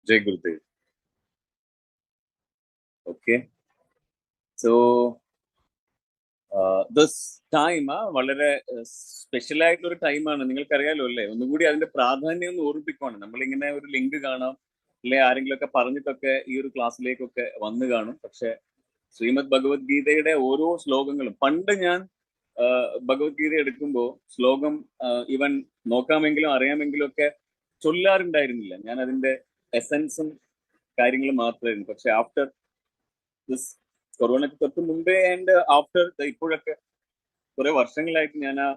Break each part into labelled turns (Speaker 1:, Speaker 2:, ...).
Speaker 1: Jai Gurudev. Okay. So, this time വളരെ special ആയിട്ടുള്ള ഒരു ടൈമാണ്. നിങ്ങൾക്കറിയാലോ അല്ലേ? ഒന്നുകൂടി അതിന്റെ പ്രാധാന്യം ഒന്ന് ഓർമ്മിപ്പിക്കുവാണ്. നമ്മളിങ്ങനെ ഒരു ലിങ്ക് കാണാം, അല്ലെ ആരെങ്കിലും ഒക്കെ പറഞ്ഞിട്ടൊക്കെ ഈ ഒരു ക്ലാസ്സിലേക്കൊക്കെ വന്നു കാണും. പക്ഷെ ശ്രീമദ് ഭഗവത്ഗീതയുടെ ഓരോ ശ്ലോകങ്ങളും പണ്ട് ഞാൻ ഭഗവത്ഗീത എടുക്കുമ്പോൾ ശ്ലോകം ഇവൻ നോക്കാമെങ്കിലും അറിയാമെങ്കിലും ഒക്കെ ചൊല്ലാറുണ്ടായിരുന്നില്ല. ഞാൻ അതിന്റെ എസൻസും കാര്യങ്ങളും മാത്രമായിരുന്നു. പക്ഷെ ആഫ്റ്റർ ദിസ് കൊറോണയ്ക്ക് തൊട്ട് മുമ്പേ ആൻഡ് ആഫ്റ്റർ ഇപ്പോഴൊക്കെ കുറെ വർഷങ്ങളായിട്ട് ഞാൻ ആ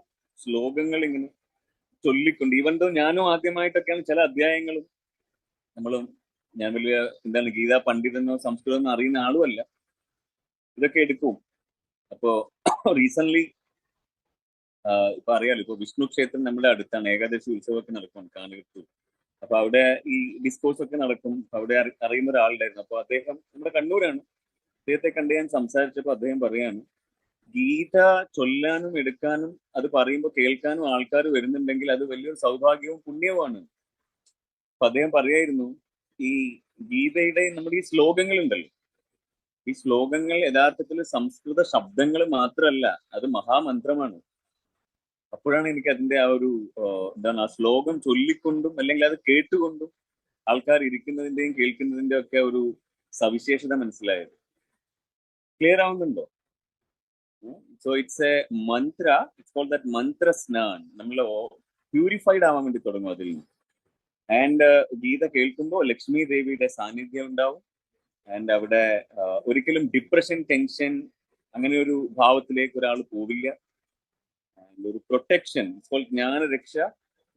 Speaker 1: ശ്ലോകങ്ങൾ ഇങ്ങനെ ചൊല്ലിക്കൊണ്ട് ഈവൻ ദോ ഞാനും ആദ്യമായിട്ടൊക്കെയാണ് ചില അധ്യായങ്ങളും നമ്മളും ഞാൻ വലിയ എന്താണ് ഗീതാ പണ്ഡിതനോ സംസ്കൃതമോ അറിയുന്ന ആളുമല്ല, ഇതൊക്കെ എടുക്കും. അപ്പോ റീസെന്റ് ഇപ്പൊ അറിയാലോ, ഇപ്പൊ വിഷ്ണു ക്ഷേത്രം നമ്മുടെ അടുത്താണ്, ഏകാദശി ഉത്സവമൊക്കെ നടക്കും കാനകത്തൂർ. അപ്പൊ അവിടെ ഈ ഡിസ്കോഴ്സ് ഒക്കെ നടക്കും. അവിടെ അറിയുന്ന ഒരാളുണ്ടായിരുന്നു. അപ്പൊ അദ്ദേഹം നമ്മുടെ കണ്ണൂരാണ്. അദ്ദേഹത്തെ കണ്ട് ഞാൻ സംസാരിച്ചപ്പോൾ അദ്ദേഹം പറയാണ്, ഗീത ചൊല്ലാനും എടുക്കാനും അത് പറയുമ്പോൾ കേൾക്കാനും ആൾക്കാർ വരുന്നുണ്ടെങ്കിൽ അത് വലിയൊരു സൗഭാഗ്യവും പുണ്യവുമാണ്. അപ്പൊ അദ്ദേഹം പറയായിരുന്നു, ഈ ഗീതയുടെ നമ്മുടെ ഈ ശ്ലോകങ്ങൾ ഉണ്ടല്ലോ, ഈ ശ്ലോകങ്ങൾ യഥാർത്ഥത്തിൽ സംസ്കൃത ശബ്ദങ്ങൾ മാത്രമല്ല, അത് മഹാമന്ത്രമാണ്. അപ്പോഴാണ് എനിക്ക് അതിന്റെ ആ ഒരു എന്താണ്, ആ ശ്ലോകം ചൊല്ലിക്കൊണ്ടും അല്ലെങ്കിൽ അത് കേട്ടുകൊണ്ടും ആൾക്കാർ ഇരിക്കുന്നതിന്റെയും കേൾക്കുന്നതിന്റെയും ഒക്കെ ഒരു സവിശേഷത മനസ്സിലായത്. ക്ലിയർ ആവുന്നുണ്ടോ? So it's a mantra. It's called that mantra snan. നമ്മൾ പ്യൂരിഫൈഡ് ആവാൻ വേണ്ടി തുടങ്ങും അതിൽ നിന്ന്. ആൻഡ് ഗീത കേൾക്കുമ്പോൾ ലക്ഷ്മി ദേവിയുടെ സാന്നിധ്യം ഉണ്ടാവും. ആൻഡ് അവിടെ ഒരിക്കലും ഡിപ്രഷൻ, ടെൻഷൻ അങ്ങനെ ഒരു ഭാവത്തിലേക്ക് ഒരാൾ പോവില്ല. ഒരു പ്രൊട്ടക്ഷൻ, ഇറ്റ്സ് കോൾഡ് ജ്ഞാനരക്ഷ.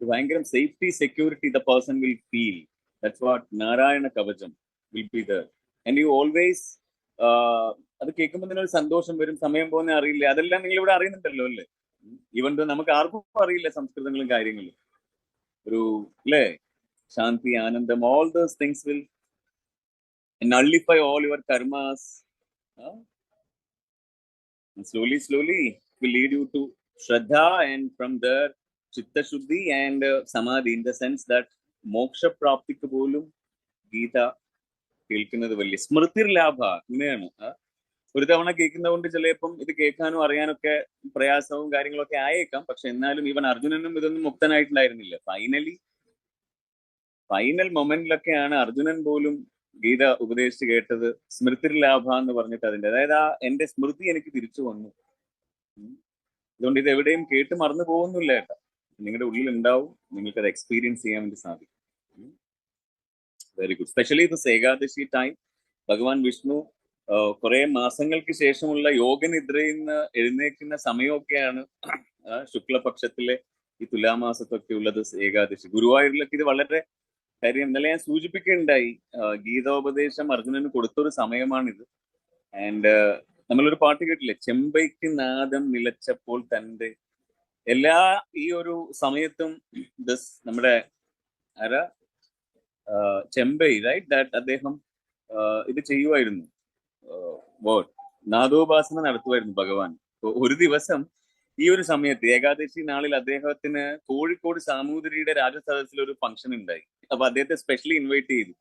Speaker 1: ഭയങ്കര safety, security the person will feel. That's what Narayana Kavacham will be there. And you always അത് കേൾക്കുമ്പോൾ തന്നെ ഒരു സന്തോഷം വരും, സമയം പോകുന്ന അറിയില്ല. അതെല്ലാം നിങ്ങൾ ഇവിടെ അറിയുന്നുണ്ടല്ലോ അല്ലേ? ഈവൻ നമുക്ക് ആർക്കും അറിയില്ല സംസ്കൃതങ്ങളും കാര്യങ്ങളും. ഒരു അല്ലേ, ശാന്തി, ആനന്ദം, all those things will nullify all your karmas. And slowly it will lead you to Shraddha, and from there Chitta Shuddhi and Samadhi, in the sense that moksha praptikku polum Gita കേൾക്കുന്നത് വലിയ സ്മൃതിർ ലാഭ. ഇങ്ങനെയാണ്. ഒരു തവണ കേൾക്കുന്നതുകൊണ്ട് ചിലപ്പം ഇത് കേൾക്കാനും അറിയാനൊക്കെ പ്രയാസവും കാര്യങ്ങളൊക്കെ ആയേക്കാം. പക്ഷെ എന്നാലും ഇവൻ അർജുനനും ഇതൊന്നും മുക്തനായിട്ടുണ്ടായിരുന്നില്ല. ഫൈനൽ മൊമെന്റിലൊക്കെയാണ് അർജുനൻ പോലും ഗീത ഉപദേശിച്ച് കേട്ടത്. സ്മൃതിർ ലാഭ എന്ന് പറഞ്ഞിട്ട് അതിന്റെ, അതായത് ആ എന്റെ സ്മൃതി എനിക്ക് തിരിച്ചു വന്നു. അതുകൊണ്ട് ഇത് എവിടെയും കേട്ട് മറന്നു പോകുന്നില്ല കേട്ടോ. നിങ്ങളുടെ ഉള്ളിൽ ഉണ്ടാവും, നിങ്ങൾക്ക് അത് എക്സ്പീരിയൻസ് ചെയ്യാൻ വേണ്ടി സാധിക്കും. Very good. Specially this Ekadashi time, ഭഗവാൻ വിഷ്ണു കുറെ മാസങ്ങൾക്ക് ശേഷമുള്ള യോഗനിദ്രയിൽ നിന്ന് എഴുന്നേക്കുന്ന സമയമൊക്കെയാണ് ശുക്ലപക്ഷത്തിലെ ഈ തുലാമാസത്തൊക്കെ ഉള്ളത് ഏകാദശി. ഗുരുവായൂരിലൊക്കെ ഇത് വളരെ കാര്യം ഇന്നലെ ഞാൻ സൂചിപ്പിക്കുകയുണ്ടായി. ഗീതോപദേശം അർജുനന് കൊടുത്തൊരു സമയമാണിത്. ആൻഡ് നമ്മളൊരു പാട്ട് കേട്ടില്ലേ, ചെമ്പൈക്ക് നാദം നിലച്ചപ്പോൾ തന്റെ. എല്ലാ ഈ ഒരു സമയത്തും നമ്മുടെ ആരാ, ചെമ്പൈ, റൈറ്റ്, ദാറ്റ് അദ്ദേഹം ഇത് ചെയ്യുമായിരുന്നു, നാദോപാസന നടത്തുമായിരുന്നു ഭഗവാൻ. ഒരു ദിവസം ഈ ഒരു സമയത്ത് ഏകാദശി നാളിൽ അദ്ദേഹത്തിന് കോഴിക്കോട് സാമൂതിരിയുടെ രാജസദസ്സിൽ ഒരു ഫംഗ്ഷൻ ഉണ്ടായി. അപ്പൊ അദ്ദേഹത്തെ സ്പെഷ്യലി ഇൻവൈറ്റ് ചെയ്തു.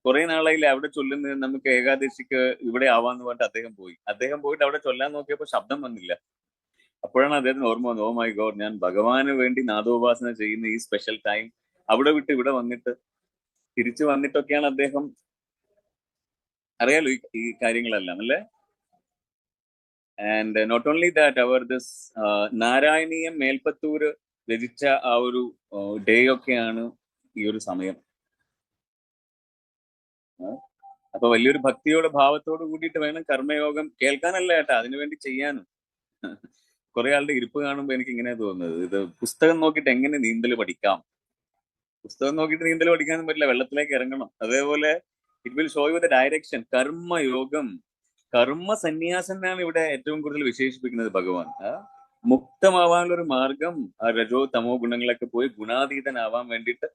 Speaker 1: കുറെ നാളായില്ലേ അവിടെ ചൊല്ലുന്നത്, നമുക്ക് ഏകാദശിക്ക് ഇവിടെ ആവാന്ന് പറഞ്ഞിട്ട് അദ്ദേഹം പോയിട്ട് അവിടെ ചൊല്ലാൻ നോക്കിയപ്പോൾ ശബ്ദം വന്നില്ല. അപ്പോഴാണ് അദ്ദേഹത്തിന് ഓർമ്മ വന്നത്, ഓ മൈ ഗോഡ്, ഞാൻ ഭഗവാന് വേണ്ടി നാദോപാസന ചെയ്യുന്ന ഈ സ്പെഷ്യൽ ടൈം അവിടെ വിട്ട് ഇവിടെ വന്നിട്ട് തിരിച്ചു വന്നിട്ടൊക്കെയാണ് അദ്ദേഹം, അറിയാലോ ഈ കാര്യങ്ങളെല്ലാം അല്ലേ. ആൻഡ് നോട്ട് ഓൺലി ദാറ്റ്, അവർ ദിസ് നാരായണീയം മേൽപ്പത്തൂര് രചിച്ച ആ ഒരു ഡേ ഒക്കെയാണ് ഈ ഒരു സമയം. അപ്പൊ വലിയൊരു ഭക്തിയോടെ ഭാവത്തോട് കൂടിയിട്ട് വേണം കർമ്മയോഗം കേൾക്കാനല്ല കേട്ടാ, അതിനുവേണ്ടി ചെയ്യാനും. കുറെ ആളുടെ ഇരിപ്പ് കാണുമ്പോൾ എനിക്ക് ഇങ്ങനെ തോന്നുന്നത്, ഇത് പുസ്തകം നോക്കിയിട്ട് എങ്ങനെ നീന്തൽ പഠിക്കാം. പുസ്തകം നോക്കിയിട്ട് നീന്തൽ പഠിക്കാനും പറ്റില്ല, വെള്ളത്തിലേക്ക് ഇറങ്ങണം. അതേപോലെ it will show you the direction. കർമ്മയോഗം, കർമ്മ സന്യാസനാണ് ഇവിടെ ഏറ്റവും കൂടുതൽ വിശേഷിപ്പിക്കുന്നത് ഭഗവാൻ. മുക്തമാവാനുള്ള ഒരു മാർഗം, ആ രജോ തമോ ഗുണങ്ങളൊക്കെ പോയി ഗുണാതീതനാവാൻ വേണ്ടിയിട്ട്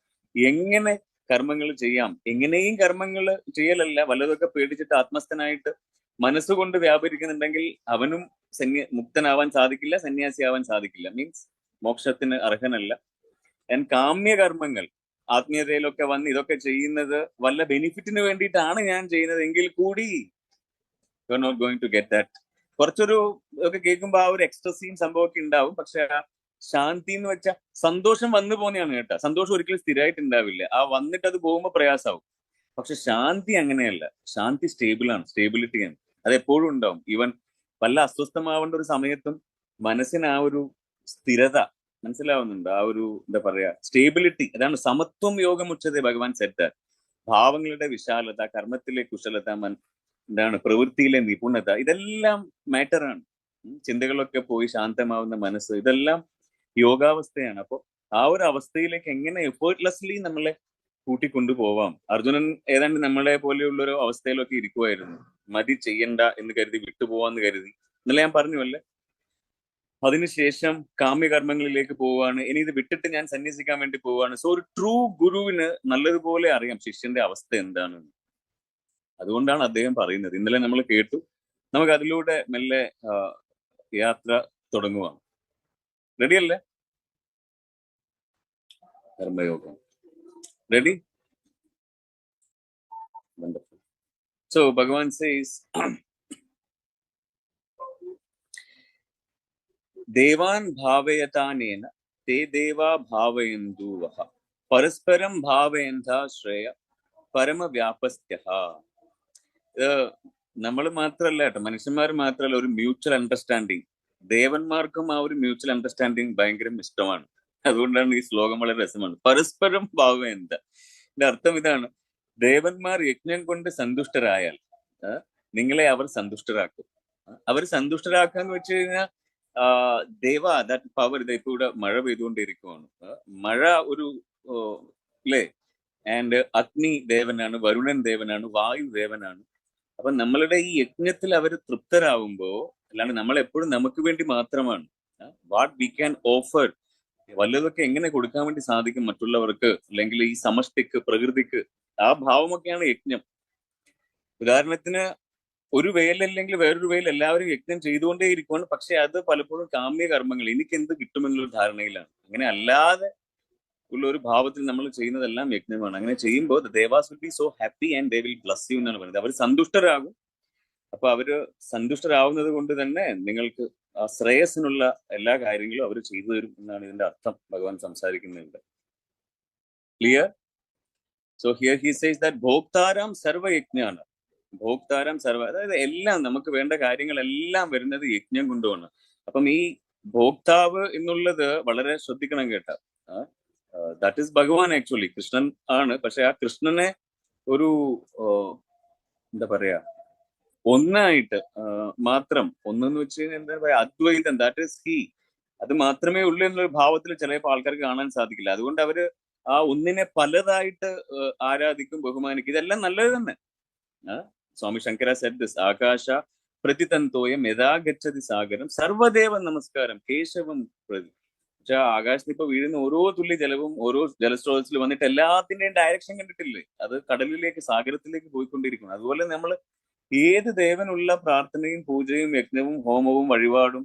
Speaker 1: എങ്ങനെ കർമ്മങ്ങൾ ചെയ്യാം. എങ്ങനെയും കർമ്മങ്ങൾ ചെയ്യലല്ല, വല്ലതൊക്കെ പേടിച്ചിട്ട് ആത്മസ്ഥനായിട്ട് മനസ്സുകൊണ്ട് വ്യാപരിക്കുന്നുണ്ടെങ്കിൽ അവനും മുക്തനാവാൻ സാധിക്കില്ല, സന്യാസിയാവാൻ സാധിക്കില്ല, മീൻസ് മോക്ഷത്തിന് അർഹനല്ല. കാമ്യ കർമ്മങ്ങൾ, ആത്മീയതയിലൊക്കെ വന്ന് ഇതൊക്കെ ചെയ്യുന്നത് വല്ല ബെനിഫിറ്റിന് വേണ്ടിയിട്ടാണ് ഞാൻ ചെയ്യുന്നത് എങ്കിൽ കൂടി you are not going to get that. കുറച്ചൊരു ഒക്കെ കേൾക്കുമ്പോൾ ആ ഒരു എക്സ്ട്രസീൻ സംഭവമൊക്കെ ഉണ്ടാവും. പക്ഷെ ആ ശാന്തി എന്ന് വെച്ചാൽ സന്തോഷം വന്നു പോകുന്നതാണ് കേട്ടോ. സന്തോഷം ഒരിക്കലും സ്ഥിരമായിട്ട് ഉണ്ടാവില്ല. ആ വന്നിട്ട് അത് പോകുമ്പോൾ പ്രയാസമാവും. പക്ഷെ ശാന്തി അങ്ങനെയല്ല. ശാന്തി സ്റ്റേബിൾ ആണ്, സ്റ്റേബിലിറ്റിയാണ്. അത് എപ്പോഴും ഉണ്ടാവും. ഈവൻ വല്ല അസ്വസ്ഥമാവേണ്ട ഒരു സമയത്തും മനസ്സിന് ആ ഒരു സ്ഥിരത മനസ്സിലാവുന്നുണ്ട്. ആ ഒരു എന്താ പറയാ സ്റ്റേബിലിറ്റി. അതാണ് സമത്വം യോഗമുച്ചതേ ഭഗവാൻ സെറ്റ്. ഭാവങ്ങളുടെ വിശാലത, കർമ്മത്തിലെ കുശലത, എന്താണ് പ്രവൃത്തിയിലെ നിപുണത, ഇതെല്ലാം മാറ്ററാണ്. ചിന്തകളൊക്കെ പോയി ശാന്തമാവുന്ന മനസ്സ്, ഇതെല്ലാം യോഗാവസ്ഥയാണ്. അപ്പോൾ ആ ഒരു അവസ്ഥയിലേക്ക് എങ്ങനെ എഫേർട്ട്ലെസ്ലി നമ്മളെ കൂട്ടിക്കൊണ്ടുപോവാം. അർജുനൻ ഏതാണ്ട് നമ്മളെ പോലെയുള്ള ഒരു അവസ്ഥയിലൊക്കെ ഇരിക്കുമായിരുന്നു. മതി ചെയ്യണ്ട എന്ന് കരുതി വിട്ടുപോവാന്ന് കരുതി. ഇന്നലെ ഞാൻ പറഞ്ഞു അല്ലേ, അതിനുശേഷം കാമ്യകർമ്മങ്ങളിലേക്ക് പോവാണ്. ഇനി ഇത് വിട്ടിട്ട് ഞാൻ സന്യസിക്കാൻ വേണ്ടി പോവാണ്. സോ ഒരു ട്രൂ ഗുരുവിന് നല്ലതുപോലെ അറിയാം ശിഷ്യന്റെ അവസ്ഥ എന്താണെന്ന്. അതുകൊണ്ടാണ് അദ്ദേഹം പറയുന്നത്. ഇന്നലെ നമ്മൾ കേട്ടു. നമുക്ക് അതിലൂടെ മെല്ലെ യാത്ര തുടങ്ങുവാണ്. റെഡിയല്ലേ? കർമ്മയോഗം ready? Wonderful. So Bhagavan says, Devan bhavayatanena te deva bhavayandu vaha parasparam bhavayantha shreya parama vyapastyaha. നമ്മൾ മാത്രമല്ല കേട്ടോ, മനുഷ്യന്മാർ മാത്രമല്ല, ഒരു മ്യൂച്വൽ അണ്ടർസ്റ്റാൻഡിങ്. ദേവന്മാർക്കും ആ ഒരു മ്യൂച്വൽ അണ്ടർസ്റ്റാൻഡിങ് ഭയങ്കര ഇഷ്ടമാണ്. അതുകൊണ്ടാണ് ഈ ശ്ലോകം വളരെ രസമാണ്. പരസ്പരം ഭാവയന്ത. ഇതിന്റെ അർത്ഥം ഇതാണ്: ദേവന്മാർ യജ്ഞം കൊണ്ട് സന്തുഷ്ടരായാൽ നിങ്ങളെ അവർ സന്തുഷ്ടരാക്കും. അവർ സന്തുഷ്ടരാക്കാന്ന് വെച്ച് കഴിഞ്ഞാൽ ദേവ ദാറ്റ് പവർ. ഇപ്പൊ ഇവിടെ മഴ പെയ്തുകൊണ്ടിരിക്കുവാണ്. മഴ ഒരു അല്ലേ, ആൻഡ് അഗ്നി ദേവനാണ്, വരുണൻ ദേവനാണ്, വായു ദേവനാണ്. അപ്പൊ നമ്മളുടെ ഈ യജ്ഞത്തിൽ അവർ തൃപ്തരാകുമ്പോ, അല്ലാണ്ട് നമ്മൾ എപ്പോഴും നമുക്ക് വേണ്ടി മാത്രമാണ്. വാട്ട് വി ക്യാൻ ഓഫർ, വല്ലതൊക്കെ എങ്ങനെ കൊടുക്കാൻ വേണ്ടി സാധിക്കും മറ്റുള്ളവർക്ക്, അല്ലെങ്കിൽ ഈ സമഷ്ടിക്ക്, പ്രകൃതിക്ക്, ആ ഭാവമൊക്കെയാണ് യജ്ഞം. ഉദാഹരണത്തിന് ഒരു വേലല്ലെങ്കിൽ വേറൊരു വേല എല്ലാവരും യജ്ഞം ചെയ്തുകൊണ്ടേ ഇരിക്കുവാണ്. പക്ഷെ അത് പലപ്പോഴും കാമ്യ കർമ്മങ്ങൾ, എനിക്ക് എന്ത് കിട്ടുമെന്നുള്ള ധാരണയിലാണ്. അങ്ങനെ അല്ലാതെ ഉള്ള ഒരു ഭാവത്തിൽ നമ്മൾ ചെയ്യുന്നതെല്ലാം യജ്ഞമാണ്. അങ്ങനെ ചെയ്യുമ്പോൾ Dewas will be so happy and they will bless you എന്നാണ് പറയുന്നത്. അവർ സന്തുഷ്ടരാകും. അപ്പൊ അവര് സന്തുഷ്ടരാകുന്നത് കൊണ്ട് തന്നെ നിങ്ങൾക്ക് ശ്രേയസിനുള്ള എല്ലാ കാര്യങ്ങളും അവർ ചെയ്തു തരും എന്നാണ് ഇതിന്റെ അർത്ഥം ഭഗവാൻ സംസാരിക്കുന്നുണ്ട്. Clear? So here he says that ഭോക്താരാം സർവയജ്ഞാണ്. ഭോക്താരം സർവ, അതായത് എല്ലാം നമുക്ക് വേണ്ട കാര്യങ്ങളെല്ലാം വരുന്നത് യജ്ഞം കൊണ്ടുമാണ്. അപ്പം ഈ ഭോക്താവ് എന്നുള്ളത് വളരെ ശ്രദ്ധിക്കണം കേട്ട. ദാറ്റ് ഈസ് ഭഗവാൻ ആക്ച്വലി, കൃഷ്ണൻ ആണ്. പക്ഷെ ആ കൃഷ്ണനെ ഒരു എന്താ പറയാ ഒന്നായിട്ട് മാത്രം, ഒന്നെന്ന് വെച്ച് കഴിഞ്ഞാൽ എന്താ പറയാ അദ്വൈതം, ദാറ്റ് ഈസ് ഹി, അത് മാത്രമേ ഉള്ളൂ എന്നൊരു ഭാവത്തിൽ ചിലപ്പോൾ ആൾക്കാർക്ക് കാണാൻ സാധിക്കില്ല. അതുകൊണ്ട് അവര് ആ ഒന്നിനെ പലതായിട്ട് ആരാധിക്കും, ബഹുമാനിക്കും. ഇതെല്ലാം നല്ലത് തന്നെ. സ്വാമി ശങ്കര സെഡ് ദിസ്: ആകാശ പ്രതിതന്തോയം യഥാ ഗച്ഛതി സാഗരം സർവദേവ നമസ്കാരം കേശവം പ്രതി. പക്ഷെ ആകാശത്ത് ഇപ്പൊ വീഴുന്ന ഓരോ തുള്ളി ജലവും ഓരോ ജലസ്രോതസ്സിൽ വന്നിട്ട് എല്ലാത്തിന്റെയും ഡയറക്ഷൻ കണ്ടിട്ടില്ലേ? അത് കടലിലേക്ക്, സാഗരത്തിലേക്ക് പോയിക്കൊണ്ടിരിക്കുന്നു. അതുപോലെ നമ്മൾ ഏത് ദേവനുള്ള പ്രാർത്ഥനയും പൂജയും യജ്ഞവും ഹോമവും വഴിപാടും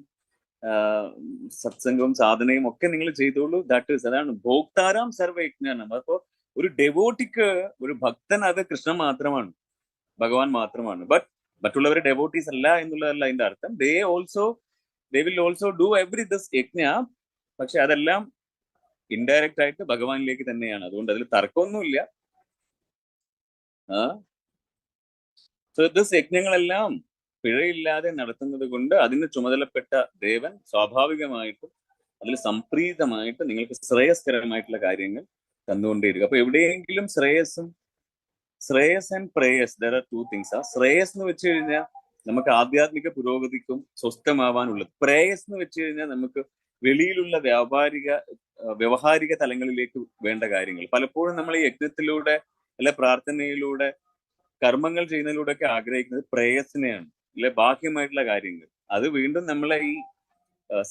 Speaker 1: സത്സംഗവും സാധനയും ഒക്കെ നിങ്ങൾ ചെയ്തോളൂ. ദാറ്റ് ഈസ്, അതാണ് ഭോക്താരാം സർവയജ്ഞാനം. അപ്പോ ഒരു ഡെവോട്ടിക്ക്, ഒരു ഭക്തൻ, അത് കൃഷ്ണൻ മാത്രമാണ്, ഭഗവാൻ മാത്രമാണ്. ബട്ട് മറ്റുള്ളവരെ ഡെവോട്ടീസ് അല്ല എന്നുള്ളതല്ല അതിന്റെ അർത്ഥം. They will also do every this yajna. പക്ഷെ അതെല്ലാം ഇൻഡയറക്റ്റ് ആയിട്ട് ഭഗവാനിലേക്ക് തന്നെയാണ്. അതുകൊണ്ട് അതിൽ തർക്കമൊന്നുമില്ല. സോ ദിസ് യജ്ഞങ്ങളെല്ലാം പിഴയില്ലാതെ നടത്തുന്നത് കൊണ്ട് അതിന് ചുമതലപ്പെട്ട ദേവൻ സ്വാഭാവികമായിട്ടും അതിൽ സംപ്രീതമായിട്ട് നിങ്ങൾക്ക് ശ്രേയസ്കരമായിട്ടുള്ള കാര്യങ്ങൾ തന്നുകൊണ്ടേയിരിക്കും. അപ്പൊ എവിടെയെങ്കിലും shreyas and preyas, there are two things. ആ ശ്രേയസ് എന്ന് വെച്ച് കഴിഞ്ഞാൽ നമുക്ക് ആധ്യാത്മിക പുരോഗതിക്കും സ്വസ്ഥമാവാനുള്ളത്. പ്രേയസ് എന്ന് വെച്ച് കഴിഞ്ഞാൽ നമുക്ക് വെളിയിലുള്ള വ്യവഹാരിക തലങ്ങളിലേക്ക് വേണ്ട കാര്യങ്ങൾ. പലപ്പോഴും നമ്മൾ ഈ യജ്ഞത്തിലൂടെ അല്ലെ പ്രാർത്ഥനയിലൂടെ കർമ്മങ്ങൾ ചെയ്യുന്നതിലൂടെ ഒക്കെ ആഗ്രഹിക്കുന്നത് പ്രേയസിനെയാണ്, അല്ലെ ബാഹ്യമായിട്ടുള്ള കാര്യങ്ങൾ. അത് വീണ്ടും നമ്മളെ ഈ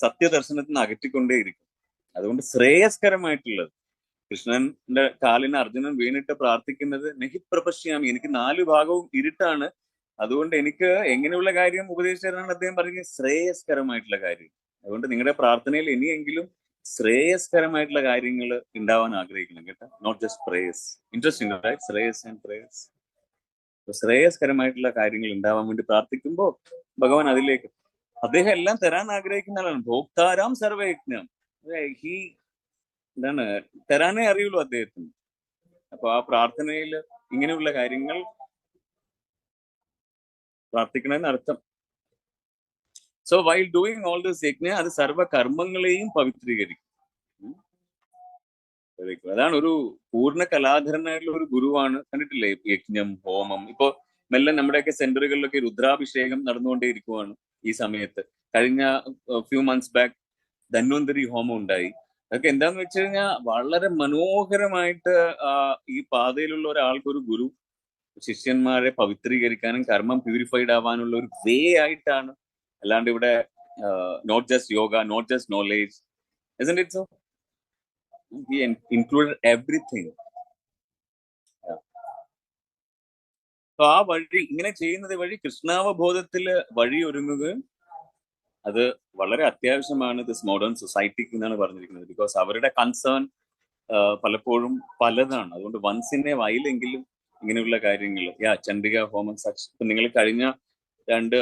Speaker 1: സത്യദർശനത്തിൽ നിന്ന് അകറ്റിക്കൊണ്ടേയിരിക്കും. അതുകൊണ്ട് ശ്രേയസ്കരമായിട്ടുള്ളത്, കൃഷ്ണന്റെ കാലിന് അർജുനൻ വീണിട്ട് പ്രാർത്ഥിക്കുന്നത് നെഹി പ്രപശ്യാമി, എനിക്ക് 4 ഭാഗവും ഇരുട്ടാണ്, അതുകൊണ്ട് എനിക്ക് എങ്ങനെയുള്ള കാര്യം ഉപദേശിച്ചു തരാനാണ് അദ്ദേഹം പറയുന്നത്? ശ്രേയസ്കരമായിട്ടുള്ള കാര്യം. അതുകൊണ്ട് നിങ്ങളുടെ പ്രാർത്ഥനയിൽ ഇനിയെങ്കിലും ശ്രേയസ്കരമായിട്ടുള്ള കാര്യങ്ങൾ ഉണ്ടാവാൻ ആഗ്രഹിക്കണം കേട്ടോ, not just preyas. Interesting right, shreyas and preyas. ശ്രേയസ്കരമായിട്ടുള്ള കാര്യങ്ങൾ ഉണ്ടാവാൻ വേണ്ടി പ്രാർത്ഥിക്കുമ്പോൾ ഭഗവാൻ അതിലേക്ക്, അദ്ദേഹം എല്ലാം തരാൻ ആഗ്രഹിക്കുന്ന ആളാണ്. ഭോക്താരാം സർവയജ്ഞം, ഹി എന്താണ് തരാനേ അറിയുള്ളൂ അദ്ദേഹത്തിന്. അപ്പൊ ആ പ്രാർത്ഥനയിൽ ഇങ്ങനെയുള്ള കാര്യങ്ങൾ പ്രാർത്ഥിക്കണമെന്ന് അർത്ഥം. So while doing all this yajna, അത് സർവ്വ കർമ്മങ്ങളെയും പവിത്രീകരിക്കും. അതാണ് ഒരു പൂർണ്ണ കലാധരനായിട്ടുള്ള ഒരു ഗുരുവാണ്. കണ്ടിട്ടില്ലേ യജ്ഞം, ഹോമം. ഇപ്പൊ മെല്ലെ നമ്മുടെയൊക്കെ സെന്ററുകളിലൊക്കെ രുദ്രാഭിഷേകം നടന്നുകൊണ്ടേയിരിക്കുവാണ് ഈ സമയത്ത്. കഴിഞ്ഞ ഫ്യൂ മന്ത്സ് ബാക്ക് ധന്വന്തരി ഹോമം ഉണ്ടായി. അതൊക്കെ എന്താന്ന് വെച്ച് കഴിഞ്ഞാൽ വളരെ മനോഹരമായിട്ട് ഈ പാതയിലുള്ള ഒരാൾക്ക് ഒരു ഗുരു ശിഷ്യന്മാരെ പവിത്രീകരിക്കാനും കർമ്മം പ്യൂരിഫൈഡ് ആവാനുള്ള ഒരു വേ ആയിട്ടാണ്. അല്ലാണ്ട് ഇവിടെ not just yoga, not just knowledge, isn't it so? He included everything. അപ്പൊ ആ വഴി ഇങ്ങനെ ചെയ്യുന്നത് വഴി കൃഷ്ണാവബോധത്തില് വഴി ഒരുങ്ങുകയും അത് വളരെ അത്യാവശ്യമാണ് ദിസ് മോഡേൺ സൊസൈറ്റിക്ക് എന്നാണ് പറഞ്ഞിരിക്കുന്നത്. ബിക്കോസ് അവരുടെ കൺസേൺ പലപ്പോഴും പലതാണ്. അതുകൊണ്ട് വൺസ് ഇൻ എ വൈലെങ്കിലും ഇങ്ങനെയുള്ള കാര്യങ്ങൾ, ചണ്ഡിക ഹോമം സച്ച്. ഇപ്പൊ നിങ്ങൾ കഴിഞ്ഞ 2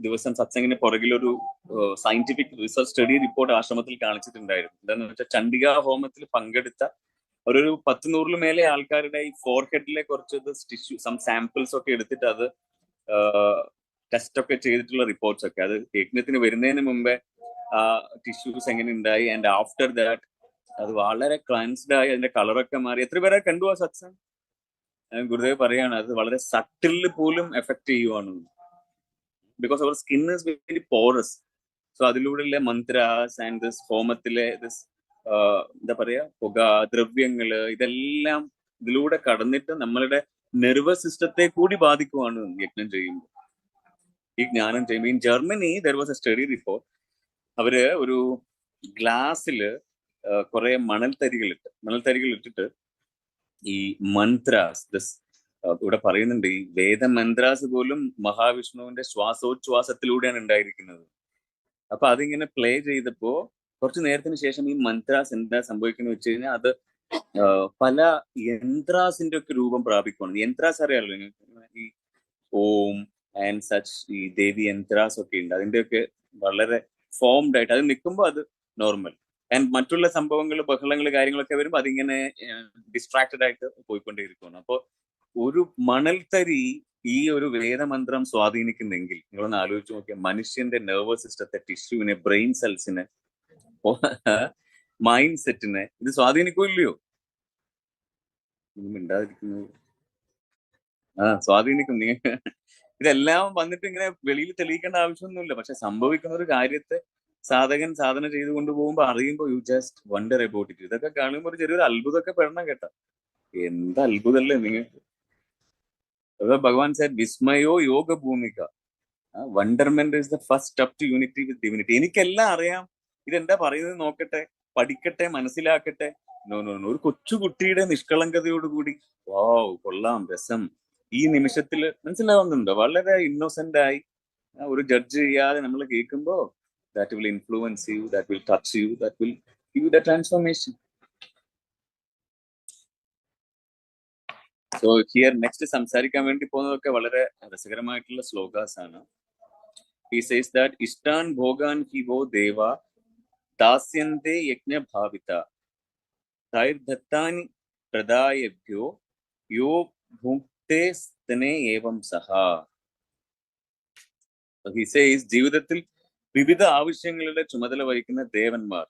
Speaker 1: ദിവസം സത്സംഗിന് പുറകിലൊരു സയന്റിഫിക് റിസർച്ച് സ്റ്റഡി റിപ്പോർട്ട് ആശ്രമത്തിൽ കാണിച്ചിട്ടുണ്ടായിരുന്നു. എന്താണെന്ന് വെച്ചാൽ ചണ്ഡിക ഹോമത്തിൽ പങ്കെടുത്ത ഒരു 100-100 മേലെ ആൾക്കാരുടെ ഈ ഫോർഹെഡിലെ കുറച്ച് ടിഷ്യൂ, സം സാമ്പിൾസ് ഒക്കെ എടുത്തിട്ട് അത് ടെസ്റ്റ് ഒക്കെ ചെയ്തിട്ടുള്ള റിപ്പോർട്ട്സ് ഒക്കെ, അത് യജ്ഞത്തിന് വരുന്നതിന് മുമ്പേ ടിഷ്യൂസ് എങ്ങനെ ഉണ്ടായി ആൻഡ് ആഫ്റ്റർ ദാറ്റ് അത് വളരെ ക്ലൻസ്ഡ് ആയി, അതിന്റെ കളറൊക്കെ മാറി. എത്ര പേരെ കണ്ടു ആ സത്സംഗ്? ഗുരുദേവ് പറയാണ് അത് വളരെ സട്ടിലിൽ പോലും എഫക്ട് ചെയ്യുവാണ്. ബിക്കോസ് അവർ skin is very porous. So അതിലൂടെയുള്ള മന്ത്രാസ് ആൻഡ് ദിസ് ഹോമത്തിലെ ദിസ് എന്താ പറയാ പുക, ദ്രവ്യങ്ങള്, ഇതെല്ലാം ഇതിലൂടെ കടന്നിട്ട് നമ്മളുടെ നെർവസ് സിസ്റ്റത്തെ കൂടി ബാധിക്കുവാണ് യജ്ഞം ചെയ്യുമ്പോൾ, ഈ ജ്ഞാനം ചെയ്യുമ്പോൾ. In Germany there was A study report. അവര് ഒരു ഗ്ലാസ്സില് കുറെ മണൽത്തരികൾ ഇട്ടിട്ട് ഈ മന്ത്രാസ്, ദിസ് ഇവിടെ പറയുന്നുണ്ട് ഈ വേദമന്ത്രാസ് പോലും മഹാവിഷ്ണുവിന്റെ ശ്വാസോച്ഛ്വാസത്തിലൂടെയാണ് ഉണ്ടായിരിക്കുന്നത്. അപ്പൊ അതിങ്ങനെ പ്ലേ ചെയ്തപ്പോ കുറച്ചു നേരത്തിന് ശേഷം ഈ മന്ത്രാസ് എന്താ സംഭവിക്കുന്നത് വെച്ച് കഴിഞ്ഞാൽ അത് പല യന്ത്രാസിന്റെ ഒക്കെ രൂപം പ്രാപിക്കുകയാണ്. യന്ത്രാസ് അറിയാമല്ലോ ഈ ഓം ആൻഡ് സച്ച്, ഈ ദേവി യന്ത്രാസ് ഒക്കെ ഉണ്ട്. അതിന്റെയൊക്കെ വളരെ ഫോംഡ് ആയിട്ട് അത് നിൽക്കുമ്പോൾ അത് നോർമൽ. ആൻഡ് മറ്റുള്ള സംഭവങ്ങൾ, ബഹളങ്ങൾ, കാര്യങ്ങളൊക്കെ വരുമ്പോൾ അതിങ്ങനെ ഡിസ്ട്രാക്റ്റഡ് ആയിട്ട് പോയിക്കൊണ്ടേയിരിക്കുകയാണ്. അപ്പോൾ ഒരു മണൽത്തരി ഈ ഒരു വേദമന്ത്രം സ്വാധീനിക്കുന്നെങ്കിൽ നിങ്ങളൊന്ന് ആലോചിച്ച് നോക്കിയാൽ മനുഷ്യന്റെ നെർവസ് സിസ്റ്റത്തെ, ടിഷ്യൂവിനെ, ബ്രെയിൻ സെൽസിനെ, മൈൻഡ് സെറ്റിനെ ഇത് സ്വാധീനിക്കില്ലയോ? മിണ്ടാതിരിക്കുന്നത് സ്വാധീനിക്കും. ഇതെല്ലാം വന്നിട്ട് ഇങ്ങനെ വെളിയിൽ തെളിയിക്കേണ്ട ആവശ്യമൊന്നുമില്ല. പക്ഷെ സംഭവിക്കുന്ന ഒരു കാര്യത്തെ സാധന ചെയ്തു കൊണ്ടുപോകുമ്പോൾ അറിയുമ്പോൾ you just wonder about it. ഇതൊക്കെ കാണുമ്പോൾ ഒരു ചെറിയൊരു അത്ഭുതമൊക്കെ പെടണം കേട്ടോ. എന്ത് അത്ഭുതമല്ലേ നിങ്ങൾക്ക്. ഭഗവാൻ said വിസ്മയോ യോഗ ഭൂമിക, wonderment is the first step to unity with divinity. എനിക്കെല്ലാം അറിയാം, ഇതെന്താ പറയുന്നത് നോക്കട്ടെ, പഠിക്കട്ടെ, മനസ്സിലാക്കട്ടെ. No no no. ഒരു കൊച്ചുകുട്ടിയുടെ നിഷ്കളങ്കതയോടുകൂടി വാവ് കൊള്ളാം, രസം, ഈ നിമിഷത്തിൽ മനസ്സിലാവുന്നുണ്ടോ? വളരെ ഇന്നോസെന്റ് ആയി ഒരു ജഡ്ജ് ചെയ്യാതെ നമ്മൾ കേൾക്കുമ്പോ that will influence you, that will touch you, that will give the transformation. So here next സംസാരിക്കാൻ വേണ്ടി പോകുന്നതൊക്കെ വളരെ രസകരമായിട്ടുള്ള ശ്ലോകാസ് ആണ്. He says that ഇഷ്ടാൻ ഭോഗാൻ ഹി വോ ദേവ ദാസ്യന്തേ യജ്ഞ ഭാവിത തൈർദത്താനി പ്രദായഭ്യോ യോ ഭുക്തേ സ്തനേ ഏവം സഹ. He says ജീവിതത്തിൽ വിവിധ ആവശ്യങ്ങളുടെ ചുമതല വഹിക്കുന്ന ദേവന്മാർ